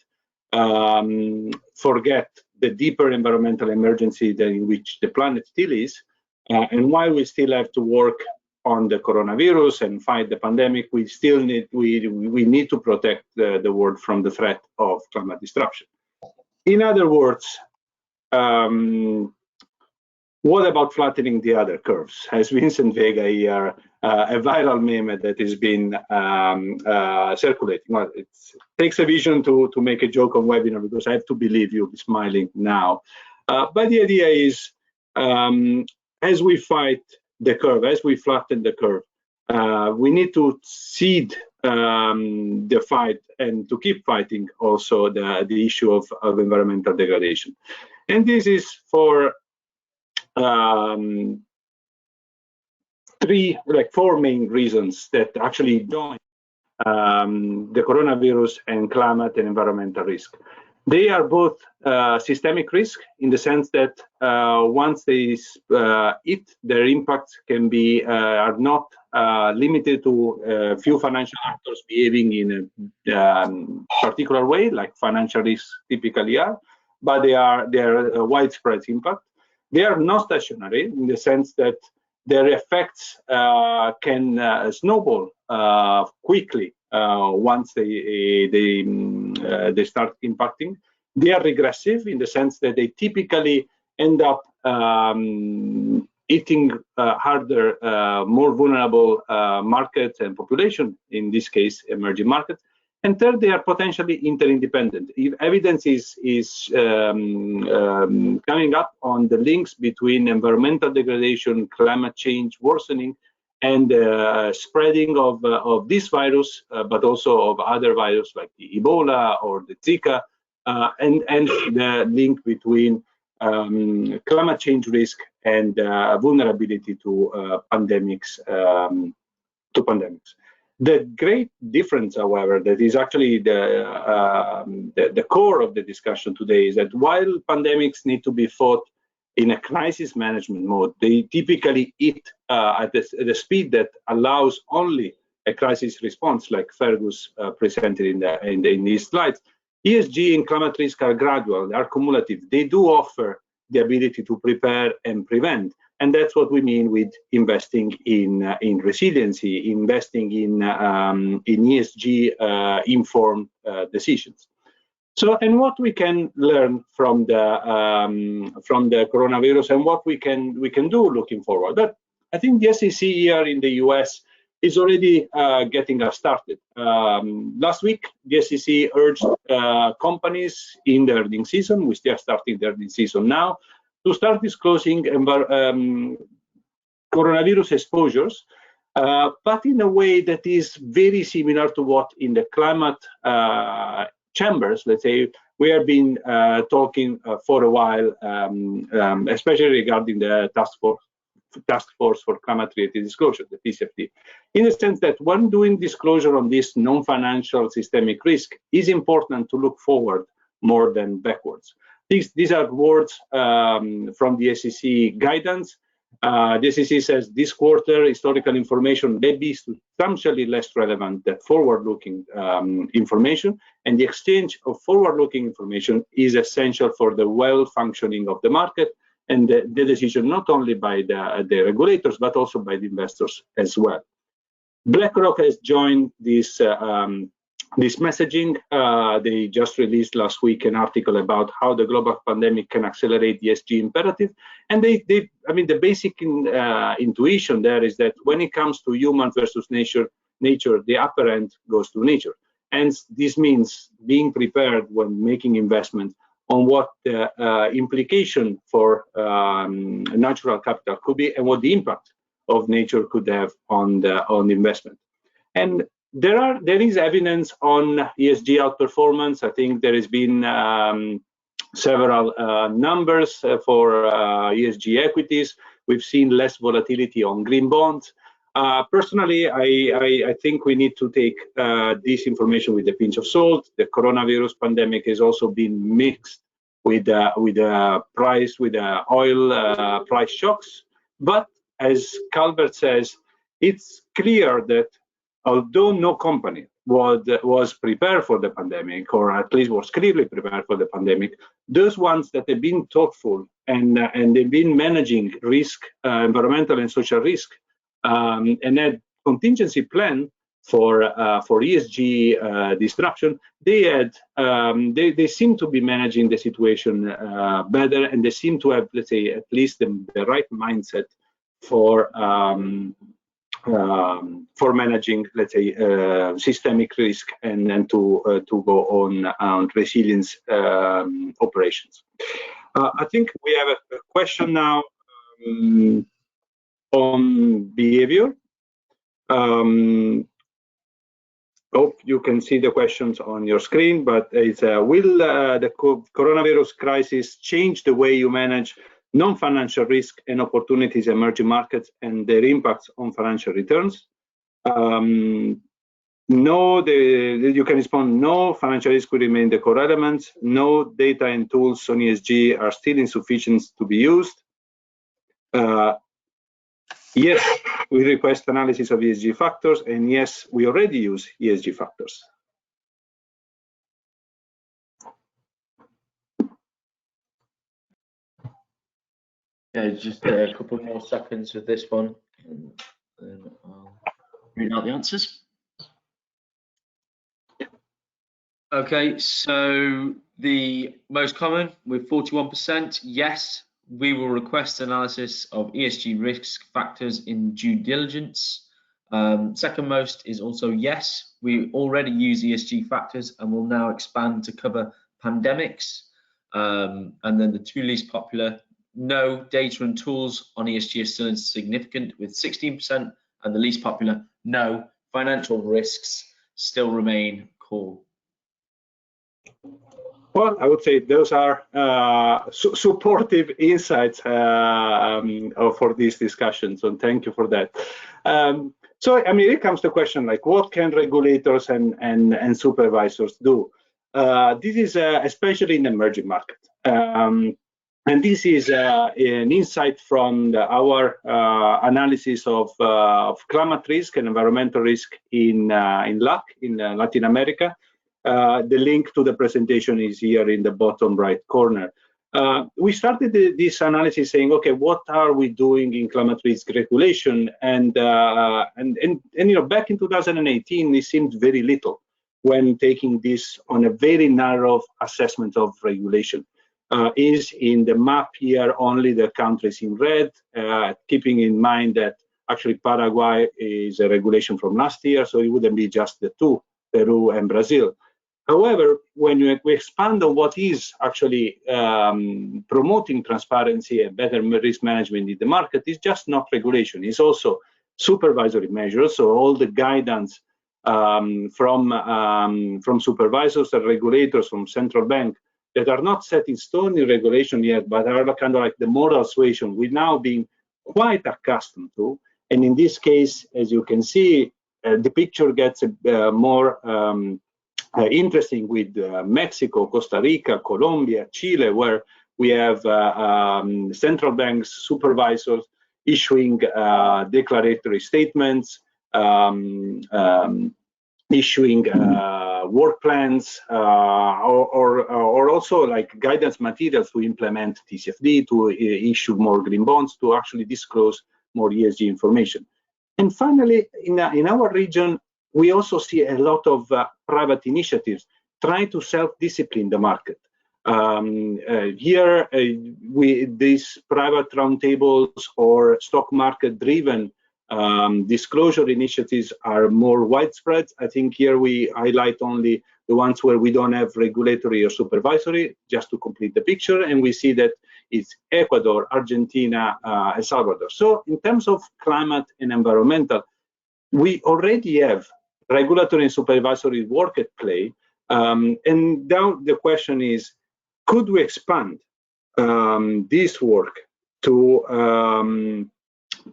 forget the deeper environmental emergency in which the planet still is, and while we still have to work on the coronavirus and fight the pandemic, we still need we need to protect the world from the threat of climate disruption. In other words, what about flattening the other curves? As Vincent Vega here, a viral meme that has been circulating. Well, it takes a vision to make a joke on webinar, because I have to believe you'll be smiling now. But the idea is, as we fight the curve, as we flatten the curve, we need to seed the fight and to keep fighting also the issue of environmental degradation. And this is for four main reasons that actually join the coronavirus and climate and environmental risk. They are both systemic risk in the sense that once they hit, their impacts can be are not limited to few financial actors behaving in a particular way, like financial risks typically are, but they are a widespread impact. They are not stationary in the sense that their effects can snowball quickly once they start impacting. They are regressive in the sense that they typically end up hitting harder, more vulnerable markets and population, in this case, emerging markets. And third, they are potentially interdependent. If evidence is coming up on the links between environmental degradation, climate change worsening, and spreading of this virus, but also of other viruses like the Ebola or the Zika, and the link between climate change risk and vulnerability to pandemics. The great difference, however, that is actually the core of the discussion today is that while pandemics need to be fought in a crisis management mode, they typically hit at the speed that allows only a crisis response, like Fergus presented in these slides. ESG and climate risk are gradual, they are cumulative. They do offer the ability to prepare and prevent, And that's what we mean with investing in resiliency, investing in ESG informed decisions. So, and what we can learn from the coronavirus, and what we can do looking forward. But I think the SEC here in the US is already getting us started. Last week, the SEC urged companies in the earnings season, we still starting the earnings season now, to start disclosing coronavirus exposures, but in a way that is very similar to what in the climate chambers, let's say, we have been talking for a while, especially regarding the task force for climate-related disclosure, the TCFD, in the sense that when doing disclosure on this non-financial systemic risk, is important to look forward more than backwards. These are words from the SEC guidance. The SEC says this quarter historical information may be substantially less relevant than forward-looking information, and the exchange of forward-looking information is essential for the well-functioning of the market and the decision not only by the regulators but also by the investors as well. BlackRock has joined this messaging. They just released last week an article about how the global pandemic can accelerate the ESG imperative. And I mean, the basic intuition there is that when it comes to human versus nature, the upper end goes to nature. And this means being prepared when making investment on what the implication for natural capital could be and what the impact of nature could have on the investment. And there is evidence on ESG outperformance. I think there has been several numbers for ESG equities. We've seen less volatility on green bonds. Personally, I think we need to take this information with a pinch of salt. The coronavirus pandemic has also been mixed with oil price shocks. But as Calvert says, it's clear that although no company was prepared for the pandemic, or at least was clearly prepared for the pandemic, those ones that have been thoughtful and they've been managing risk, environmental and social risk, and had contingency plan for ESG disruption, they seem to be managing the situation better, and they seem to have, let's say, at least the right mindset for managing, let's say, systemic risk and to go on resilience operations. I think we have a question now on behavior. Hope you can see the questions on your screen, but it's will the coronavirus crisis change the way you manage non-financial risk and opportunities in emerging markets and their impacts on financial returns? No, you can respond no, financial risk will remain the core elements. No, data and tools on ESG are still insufficient to be used. Yes, we request analysis of ESG factors, and yes, we already use ESG factors. Yeah, just a couple more seconds with this one, and then I'll read out the answers. Okay, so the most common with 41%, yes, we will request analysis of ESG risk factors in due diligence. Second most is also yes, we already use ESG factors and will now expand to cover pandemics. And then the two least popular, no, data and tools on ESG are still insignificant with 16%, and the least popular, no, financial risks still remain core. Well, I would say those are supportive insights for these discussions, and thank you for that. So, I mean, it comes to the question like, what can regulators and supervisors do? This is especially in emerging markets. And this is an insight from our analysis of climate risk and environmental risk in LAC, in Latin America. The link to the presentation is here in the bottom right corner. we started this analysis saying, okay, what are we doing in climate risk regulation? And you know, back in 2018, it seemed very little when taking this on a very narrow assessment of regulation. Is in the map here only the countries in red, keeping in mind that actually Paraguay is a regulation from last year, so it wouldn't be just the two, Peru and Brazil. However, when we expand on what is actually promoting transparency and better risk management in the market, it's just not regulation. It's also supervisory measures, so all the guidance from supervisors and regulators from central bank that are not set in stone in regulation yet, but are kind of like the moral suasion we're now being quite accustomed to. And in this case, as you can see, the picture gets more interesting with Mexico, Costa Rica, Colombia, Chile, where we have central banks, supervisors issuing declaratory statements, issuing work plans, or also like guidance materials to implement TCFD, to issue more green bonds, to actually disclose more ESG information. And finally, in our region, we also see a lot of private initiatives trying to self-discipline the market. Here, these private roundtables or stock market-driven disclosure initiatives are more widespread. I think here we highlight only the ones where we don't have regulatory or supervisory, just to complete the picture, and we see that it's Ecuador, Argentina, El Salvador. So in terms of climate and environmental, we already have regulatory and supervisory work at play, and now the question is, could we expand this work to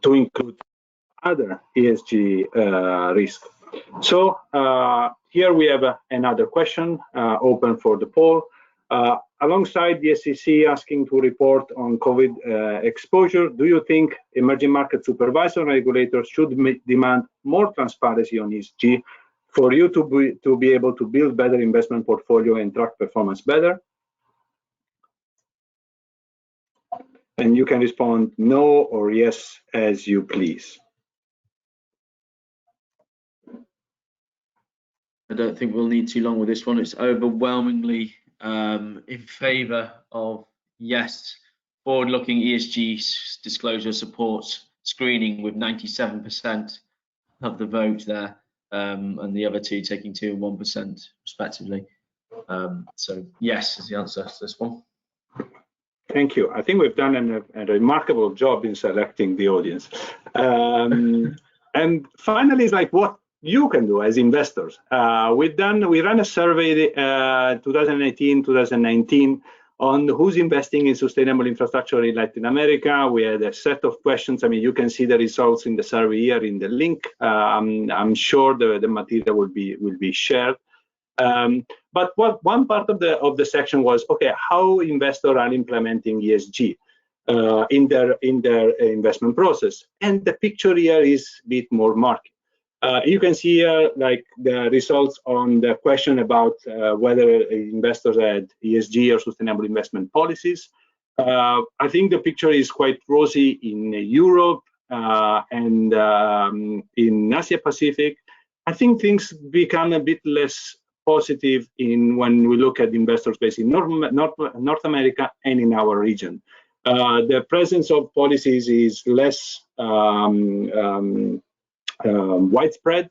include other ESG risks? So here we have another question open for the poll. Alongside the SEC asking to report on COVID exposure, do you think emerging market supervisors and regulators should demand more transparency on ESG for you to be able to build better investment portfolio and track performance better? And you can respond no or yes as you please. I don't think we'll need too long with this one. It's overwhelmingly in favor of yes. Forward-looking ESG disclosure supports screening with 97% of the vote there, and the other two taking 2% and 1% respectively. So yes is the answer to this one. Thank you. I think we've done a remarkable job in selecting the audience. And finally, it's like what you can do as investors. We ran a survey 2018, 2019 on who's investing in sustainable infrastructure in Latin America. We had a set of questions. I mean, you can see the results in the survey here in the link. I'm sure the material will be shared. But one part of the section was, okay, how investors are implementing ESG in their investment process, and the picture here is a bit more marked. You can see here like the results on the question about whether investors had ESG or sustainable investment policies. I think the picture is quite rosy in Europe and in Asia Pacific. I think things become a bit less positive when we look at investor space in North America and in our region. The presence of policies is less widespread.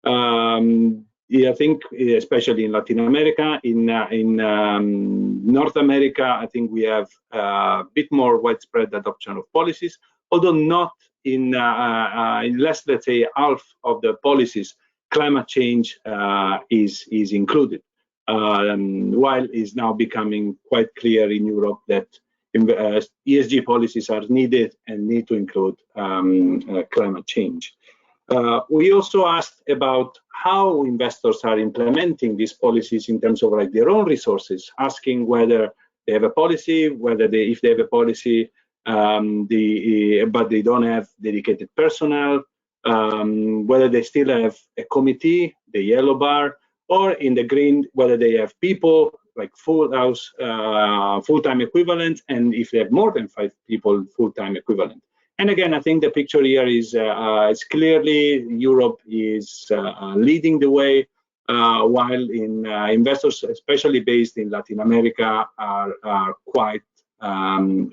I think, especially in Latin America, in North America, I think we have a bit more widespread adoption of policies, although not in less, let's say, half of the policies. Climate change is included, while it's now becoming quite clear in Europe that ESG policies are needed and need to include climate change. We also asked about how investors are implementing these policies in terms of like their own resources, asking whether they have a policy, if they have a policy, but they don't have dedicated personnel, whether they still have a committee, the yellow bar, or in the green, whether they have people like full-time equivalent, and if they have more than 5 people, full-time equivalent. And again, I think the picture here is it's clearly Europe is leading the way, while in investors, especially based in Latin America, are quite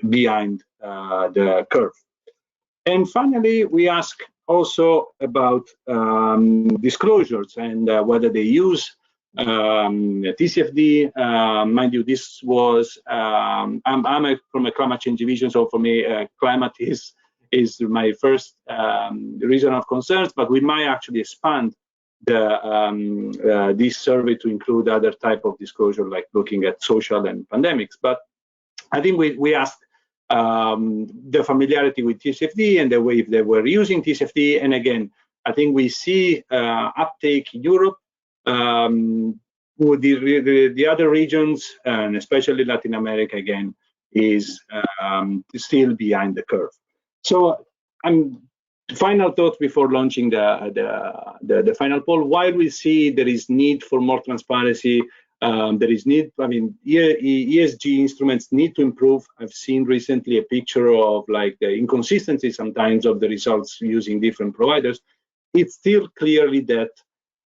behind the curve. And finally, we ask also about disclosures and whether they use TCFD. Mind you, this was I'm from a climate change division, so for me, climate is my first reason of concerns. But we might actually expand this survey to include other type of disclosure, like looking at social and pandemics. But I think we asked the familiarity with TCFD and the way if they were using TCFD. And again, I think we see uptake in Europe. With the other regions, and especially Latin America, again, is still behind the curve. So, final thoughts before launching the final poll. While we see there is need for more transparency, there is need. I mean, ESG instruments need to improve. I've seen recently a picture of like the inconsistency sometimes of the results using different providers. It's still clearly that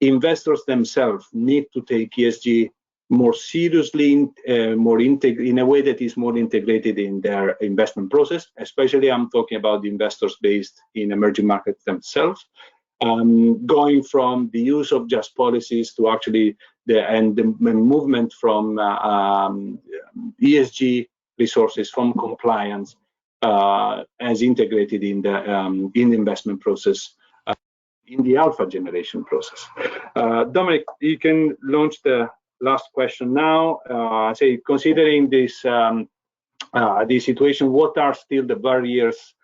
investors themselves need to take ESG more seriously, in a way that is more integrated in their investment process. Especially, I'm talking about the investors based in emerging markets themselves, going from the use of just policies to actually the movement from ESG resources, from compliance, as integrated in the investment process. In the alpha generation process. Dominic, you can launch the last question now. Say, considering this situation, what are still the barriers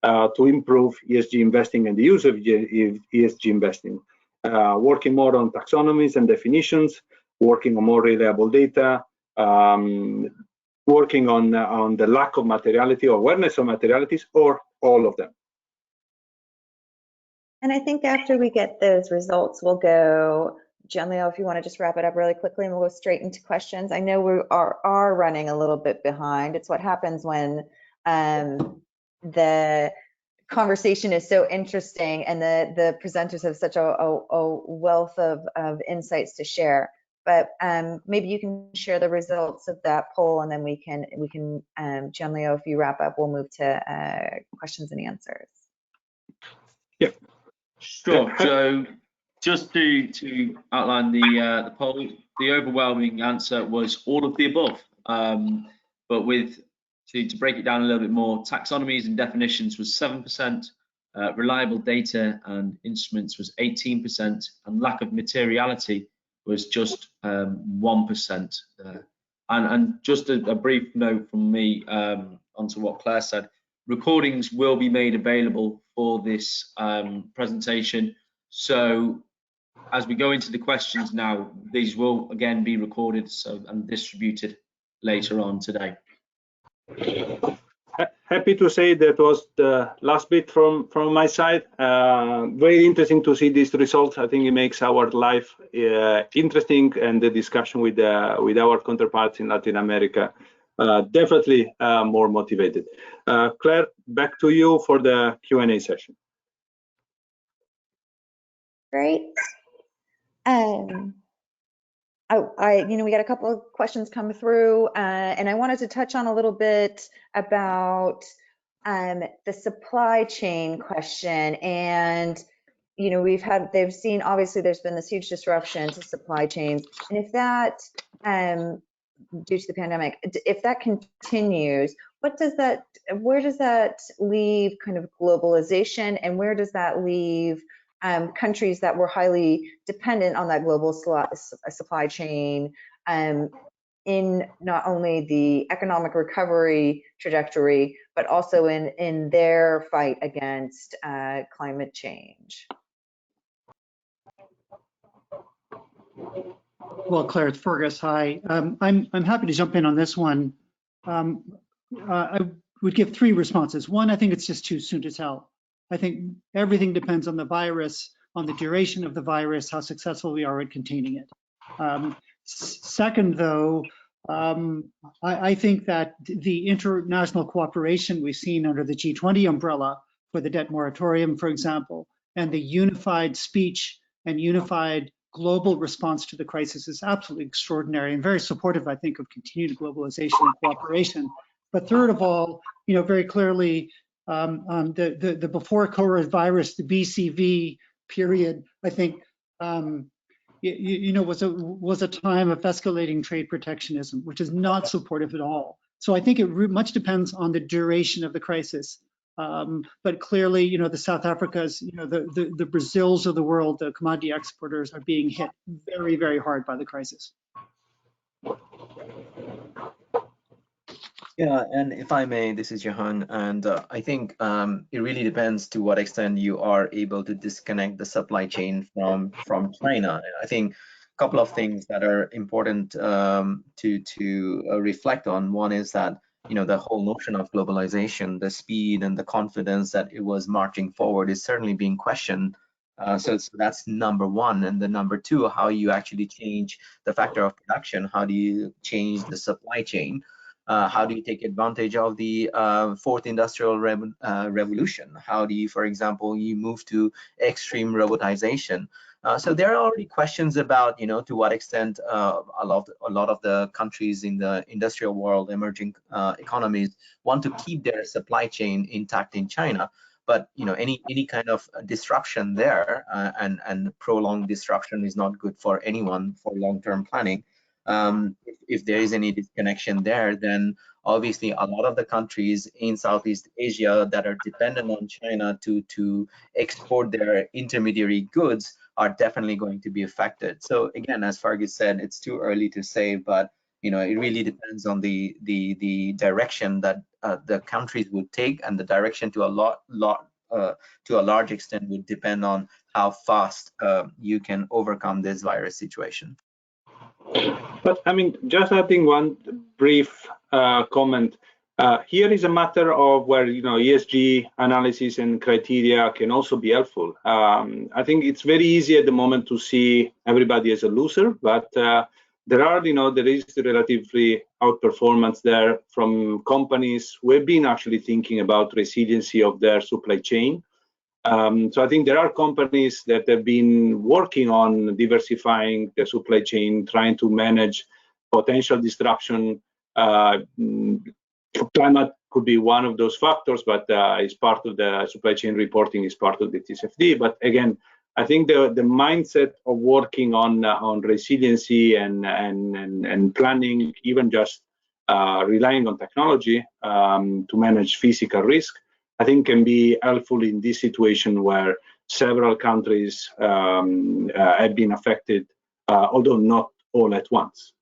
to improve ESG investing and the use of ESG investing? Working more on taxonomies and definitions, working on more reliable data, working on the lack of materiality or awareness of materialities, or all of them? And I think after we get those results, we'll go, Gianleo, if you want to just wrap it up really quickly, and we'll go straight into questions. I know we are running a little bit behind. It's what happens when the conversation is so interesting and the presenters have such a wealth of insights to share. But maybe you can share the results of that poll, and then we can Gianleo, if you wrap up, we'll move to questions and answers. Yeah. Sure. So just to outline the poll, the overwhelming answer was all of the above. But to break it down a little bit more, taxonomies and definitions was 7%, reliable data and instruments was 18%, and lack of materiality was just 1%. And just a brief note from me onto what Claire said. Recordings will be made available for this presentation. So as we go into the questions now, these will again be recorded and distributed later on today. Happy to say that was the last bit from my side. Very interesting to see these results. I think it makes our life interesting, and the discussion with our counterparts in Latin America definitely more motivated. Claire, back to you for the Q&A session. Great. We got a couple of questions come through, and I wanted to touch on a little bit about the supply chain question. And they've seen, obviously there's been this huge disruption to supply chains, and if that due to the pandemic, if that continues, where does that leave kind of globalization, and where does that leave countries that were highly dependent on that global supply chain in not only the economic recovery trajectory, but also in their fight against climate change? Well, Claire, it's Fergus. Hi. I'm happy to jump in on this one. I would give 3 responses. One, I think it's just too soon to tell. I think everything depends on the virus, on the duration of the virus, how successful we are at containing it. Second, though, I think that the international cooperation we've seen under the G20 umbrella for the debt moratorium, for example, and the unified speech and unified global response to the crisis is absolutely extraordinary and very supportive, I think, of continued globalization and cooperation. But third of all, very clearly, the before COVID virus, the BCV period, I think, was a time of escalating trade protectionism, which is not supportive at all. So I think it much depends on the duration of the crisis. But clearly, the South Africas, the Brazils of the world, the commodity exporters are being hit very, very hard by the crisis. Yeah, and if I may, this is Johan, and I think it really depends to what extent you are able to disconnect the supply chain from China. I think a couple of things that are important to reflect on. One is that the whole notion of globalization, the speed and the confidence that it was marching forward is certainly being questioned. So that's number one, and the number two, how you actually change the factor of production, how do you change the supply chain? How do you take advantage of the fourth industrial revolution? How do you, for example, you move to extreme robotization? So there are already questions about, to what extent a lot of the countries in the industrial world, emerging economies, want to keep their supply chain intact in China. But any kind of disruption there and prolonged disruption is not good for anyone for long-term planning. If there is any disconnection there, then obviously a lot of the countries in Southeast Asia that are dependent on China to export their intermediary goods are definitely going to be affected. So again, as Fergus said, it's too early to say, but it really depends on the direction that the countries would take, and the direction to a large extent would depend on how fast you can overcome this virus situation. But I mean, just adding one brief comment. Here is a matter of where ESG analysis and criteria can also be helpful. I think it's very easy at the moment to see everybody as a loser, but there is relatively outperformance there from companies who have been actually thinking about resiliency of their supply chain. So I think there are companies that have been working on diversifying their supply chain, trying to manage potential disruption. Climate could be one of those factors, but it's part of the supply chain reporting, is part of the TCFD. But again, I think the mindset of working on resiliency and planning, even just relying on technology to manage physical risk, I think can be helpful in this situation where several countries have been affected, although not all at once.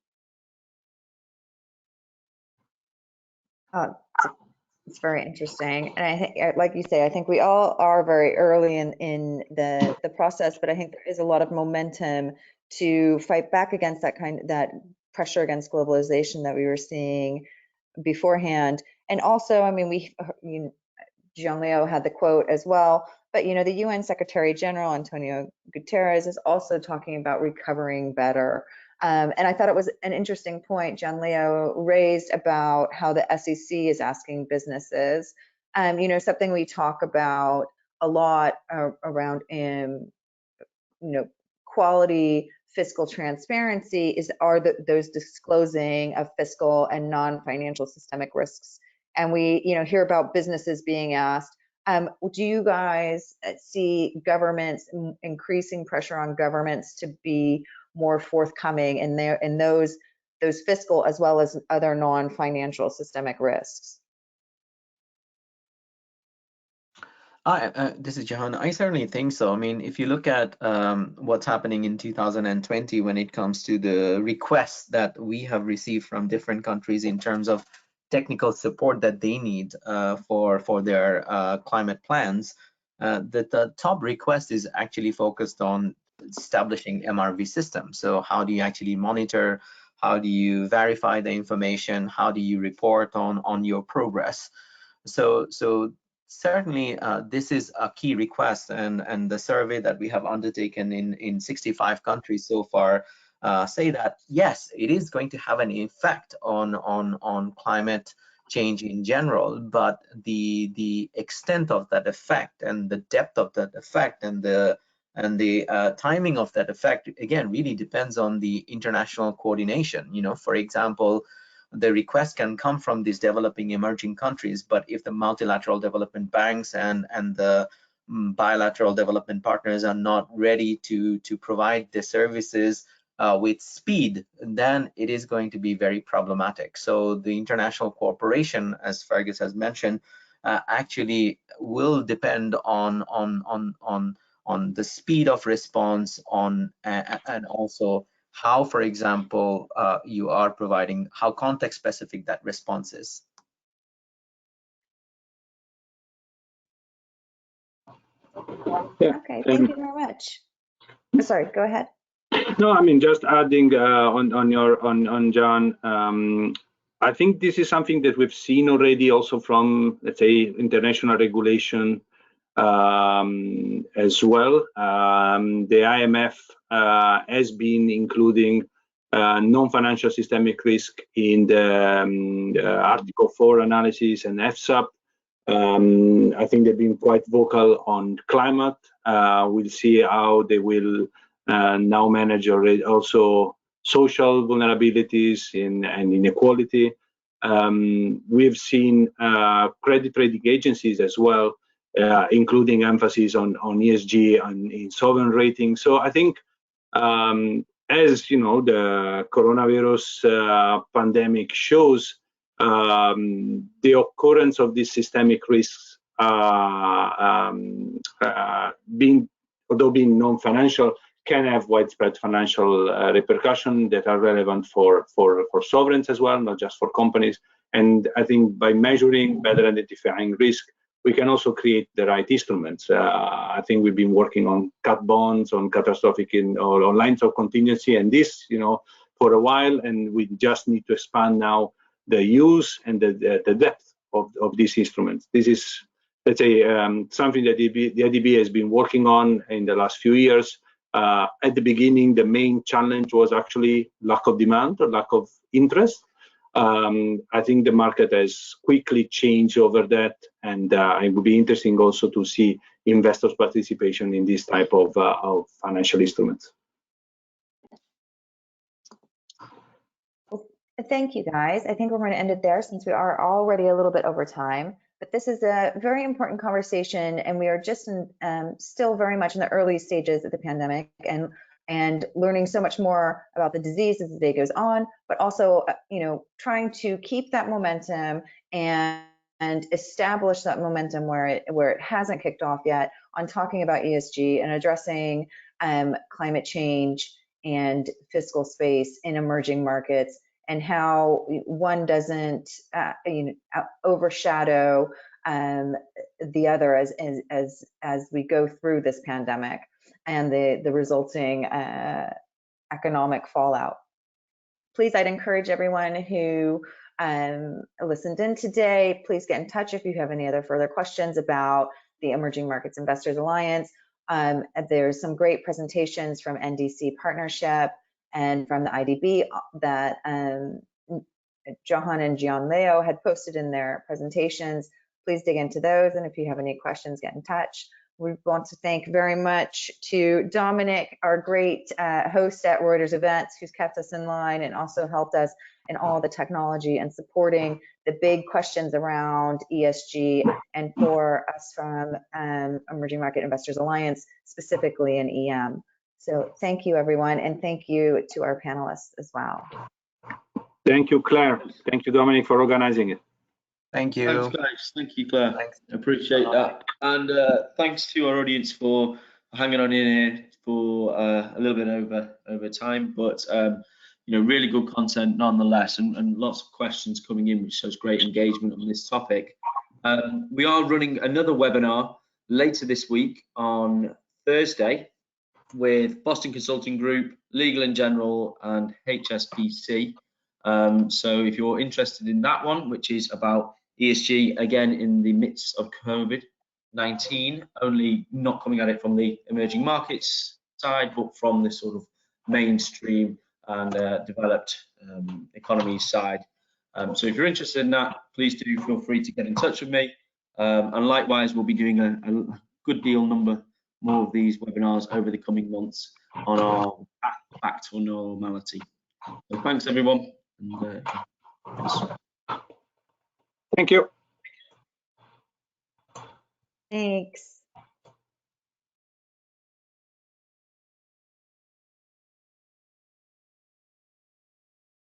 It's very interesting, and I think, like you say, I think we all are very early in the process, but I think there is a lot of momentum to fight back against that pressure against globalization that we were seeing beforehand. And also, I mean, Gianleo had the quote as well, but the UN Secretary General Antonio Guterres is also talking about recovering better. And I thought it was an interesting point Gianleo raised about how the SEC is asking businesses. Something we talk about a lot around quality fiscal transparency are those disclosing of fiscal and non-financial systemic risks. And we hear about businesses being asked, do you guys see governments increasing pressure on governments to be more forthcoming in those fiscal as well as other non-financial systemic risks? This is Johan. I certainly think so. I mean, if you look at what's happening in 2020 when it comes to the requests that we have received from different countries in terms of technical support that they need for their climate plans, the top request is actually focused on establishing MRV systems. So how do you actually monitor? How do you verify the information? How do you report on your progress? So certainly this is a key request, and the survey that we have undertaken in 65 countries so far say that yes, it is going to have an effect on climate change in general, but the extent of that effect and the depth of that effect and the timing of that effect, again, really depends on the international coordination. You know, for example, the request can come from these developing emerging countries, but if the multilateral development banks and the bilateral development partners are not ready to provide the services with speed, then it is going to be very problematic. So the international cooperation, as Fergus has mentioned, actually will depend on the speed of response, and also how, for example, you are providing, how context specific that response is. Yeah. Okay, thank you very much. Sorry, go ahead. No, I mean, just adding on John, I think this is something that we've seen already also from, let's say, international regulation as well. The IMF has been including non-financial systemic risk in the Article 4 analysis and FSAP. I think they've been quite vocal on climate. We'll see how they will now manage already also social vulnerabilities and inequality. We've seen credit rating agencies as well, including emphasis on ESG and in sovereign rating. So I think, as you know, the coronavirus pandemic shows, the occurrence of these systemic risks, although being non-financial, can have widespread financial repercussions that are relevant for sovereigns as well, not just for companies. And I think by measuring, better identifying risk, we can also create the right instruments. I think we've been working on cat bonds, on catastrophic or lines of contingency, and this, you know, for a while, and we just need to expand now the use and the depth of these instruments. This is, let's say, something that the IDB has been working on in the last few years. At the beginning, the main challenge was actually lack of demand or lack of interest. I think the market has quickly changed over that, and it would be interesting also to see investors' participation in this type of financial instruments. Thank you, guys. I think we're going to end it there since we are already a little bit over time. But this is a very important conversation, and we are just still very much in the early stages of the pandemic and learning so much more about the disease as the day goes on, but also, you know, trying to keep that momentum and establish that momentum where it hasn't kicked off yet on talking about ESG and addressing climate change and fiscal space in emerging markets, and how one doesn't overshadow the other as we go through this pandemic and the resulting economic fallout. Please, I'd encourage everyone who listened in today, please get in touch if you have any other further questions about the Emerging Markets Investors Alliance. There's some great presentations from NDC Partnership and from the IDB that Johan and Gian Leo had posted in their presentations. Please dig into those, and if you have any questions, get in touch. We want to thank very much to Dominic, our great host at Reuters Events, who's kept us in line and also helped us in all the technology and supporting the big questions around ESG, and for us from Emerging Market Investors Alliance, specifically in EM. So thank you, everyone, and thank you to our panelists as well. Thank you, Claire. Thank you, Dominic, for organizing it. Thank you. Thanks, guys. Thank you, Claire. Thanks. Appreciate that. And thanks to our audience for hanging on in here for a little bit over time, but you know, really good content nonetheless, and lots of questions coming in, which shows great engagement on this topic. We are running another webinar later this week on Thursday with Boston Consulting Group, Legal & General, and HSBC. So if you're interested in that one, which is about ESG, again, in the midst of COVID-19, only not coming at it from the emerging markets side, but from this sort of mainstream and developed economies side. So if you're interested in that, please do feel free to get in touch with me. And likewise, we'll be doing a good deal more of these webinars over the coming months on our path back to normality. So thanks everyone. And, thank you. Thanks.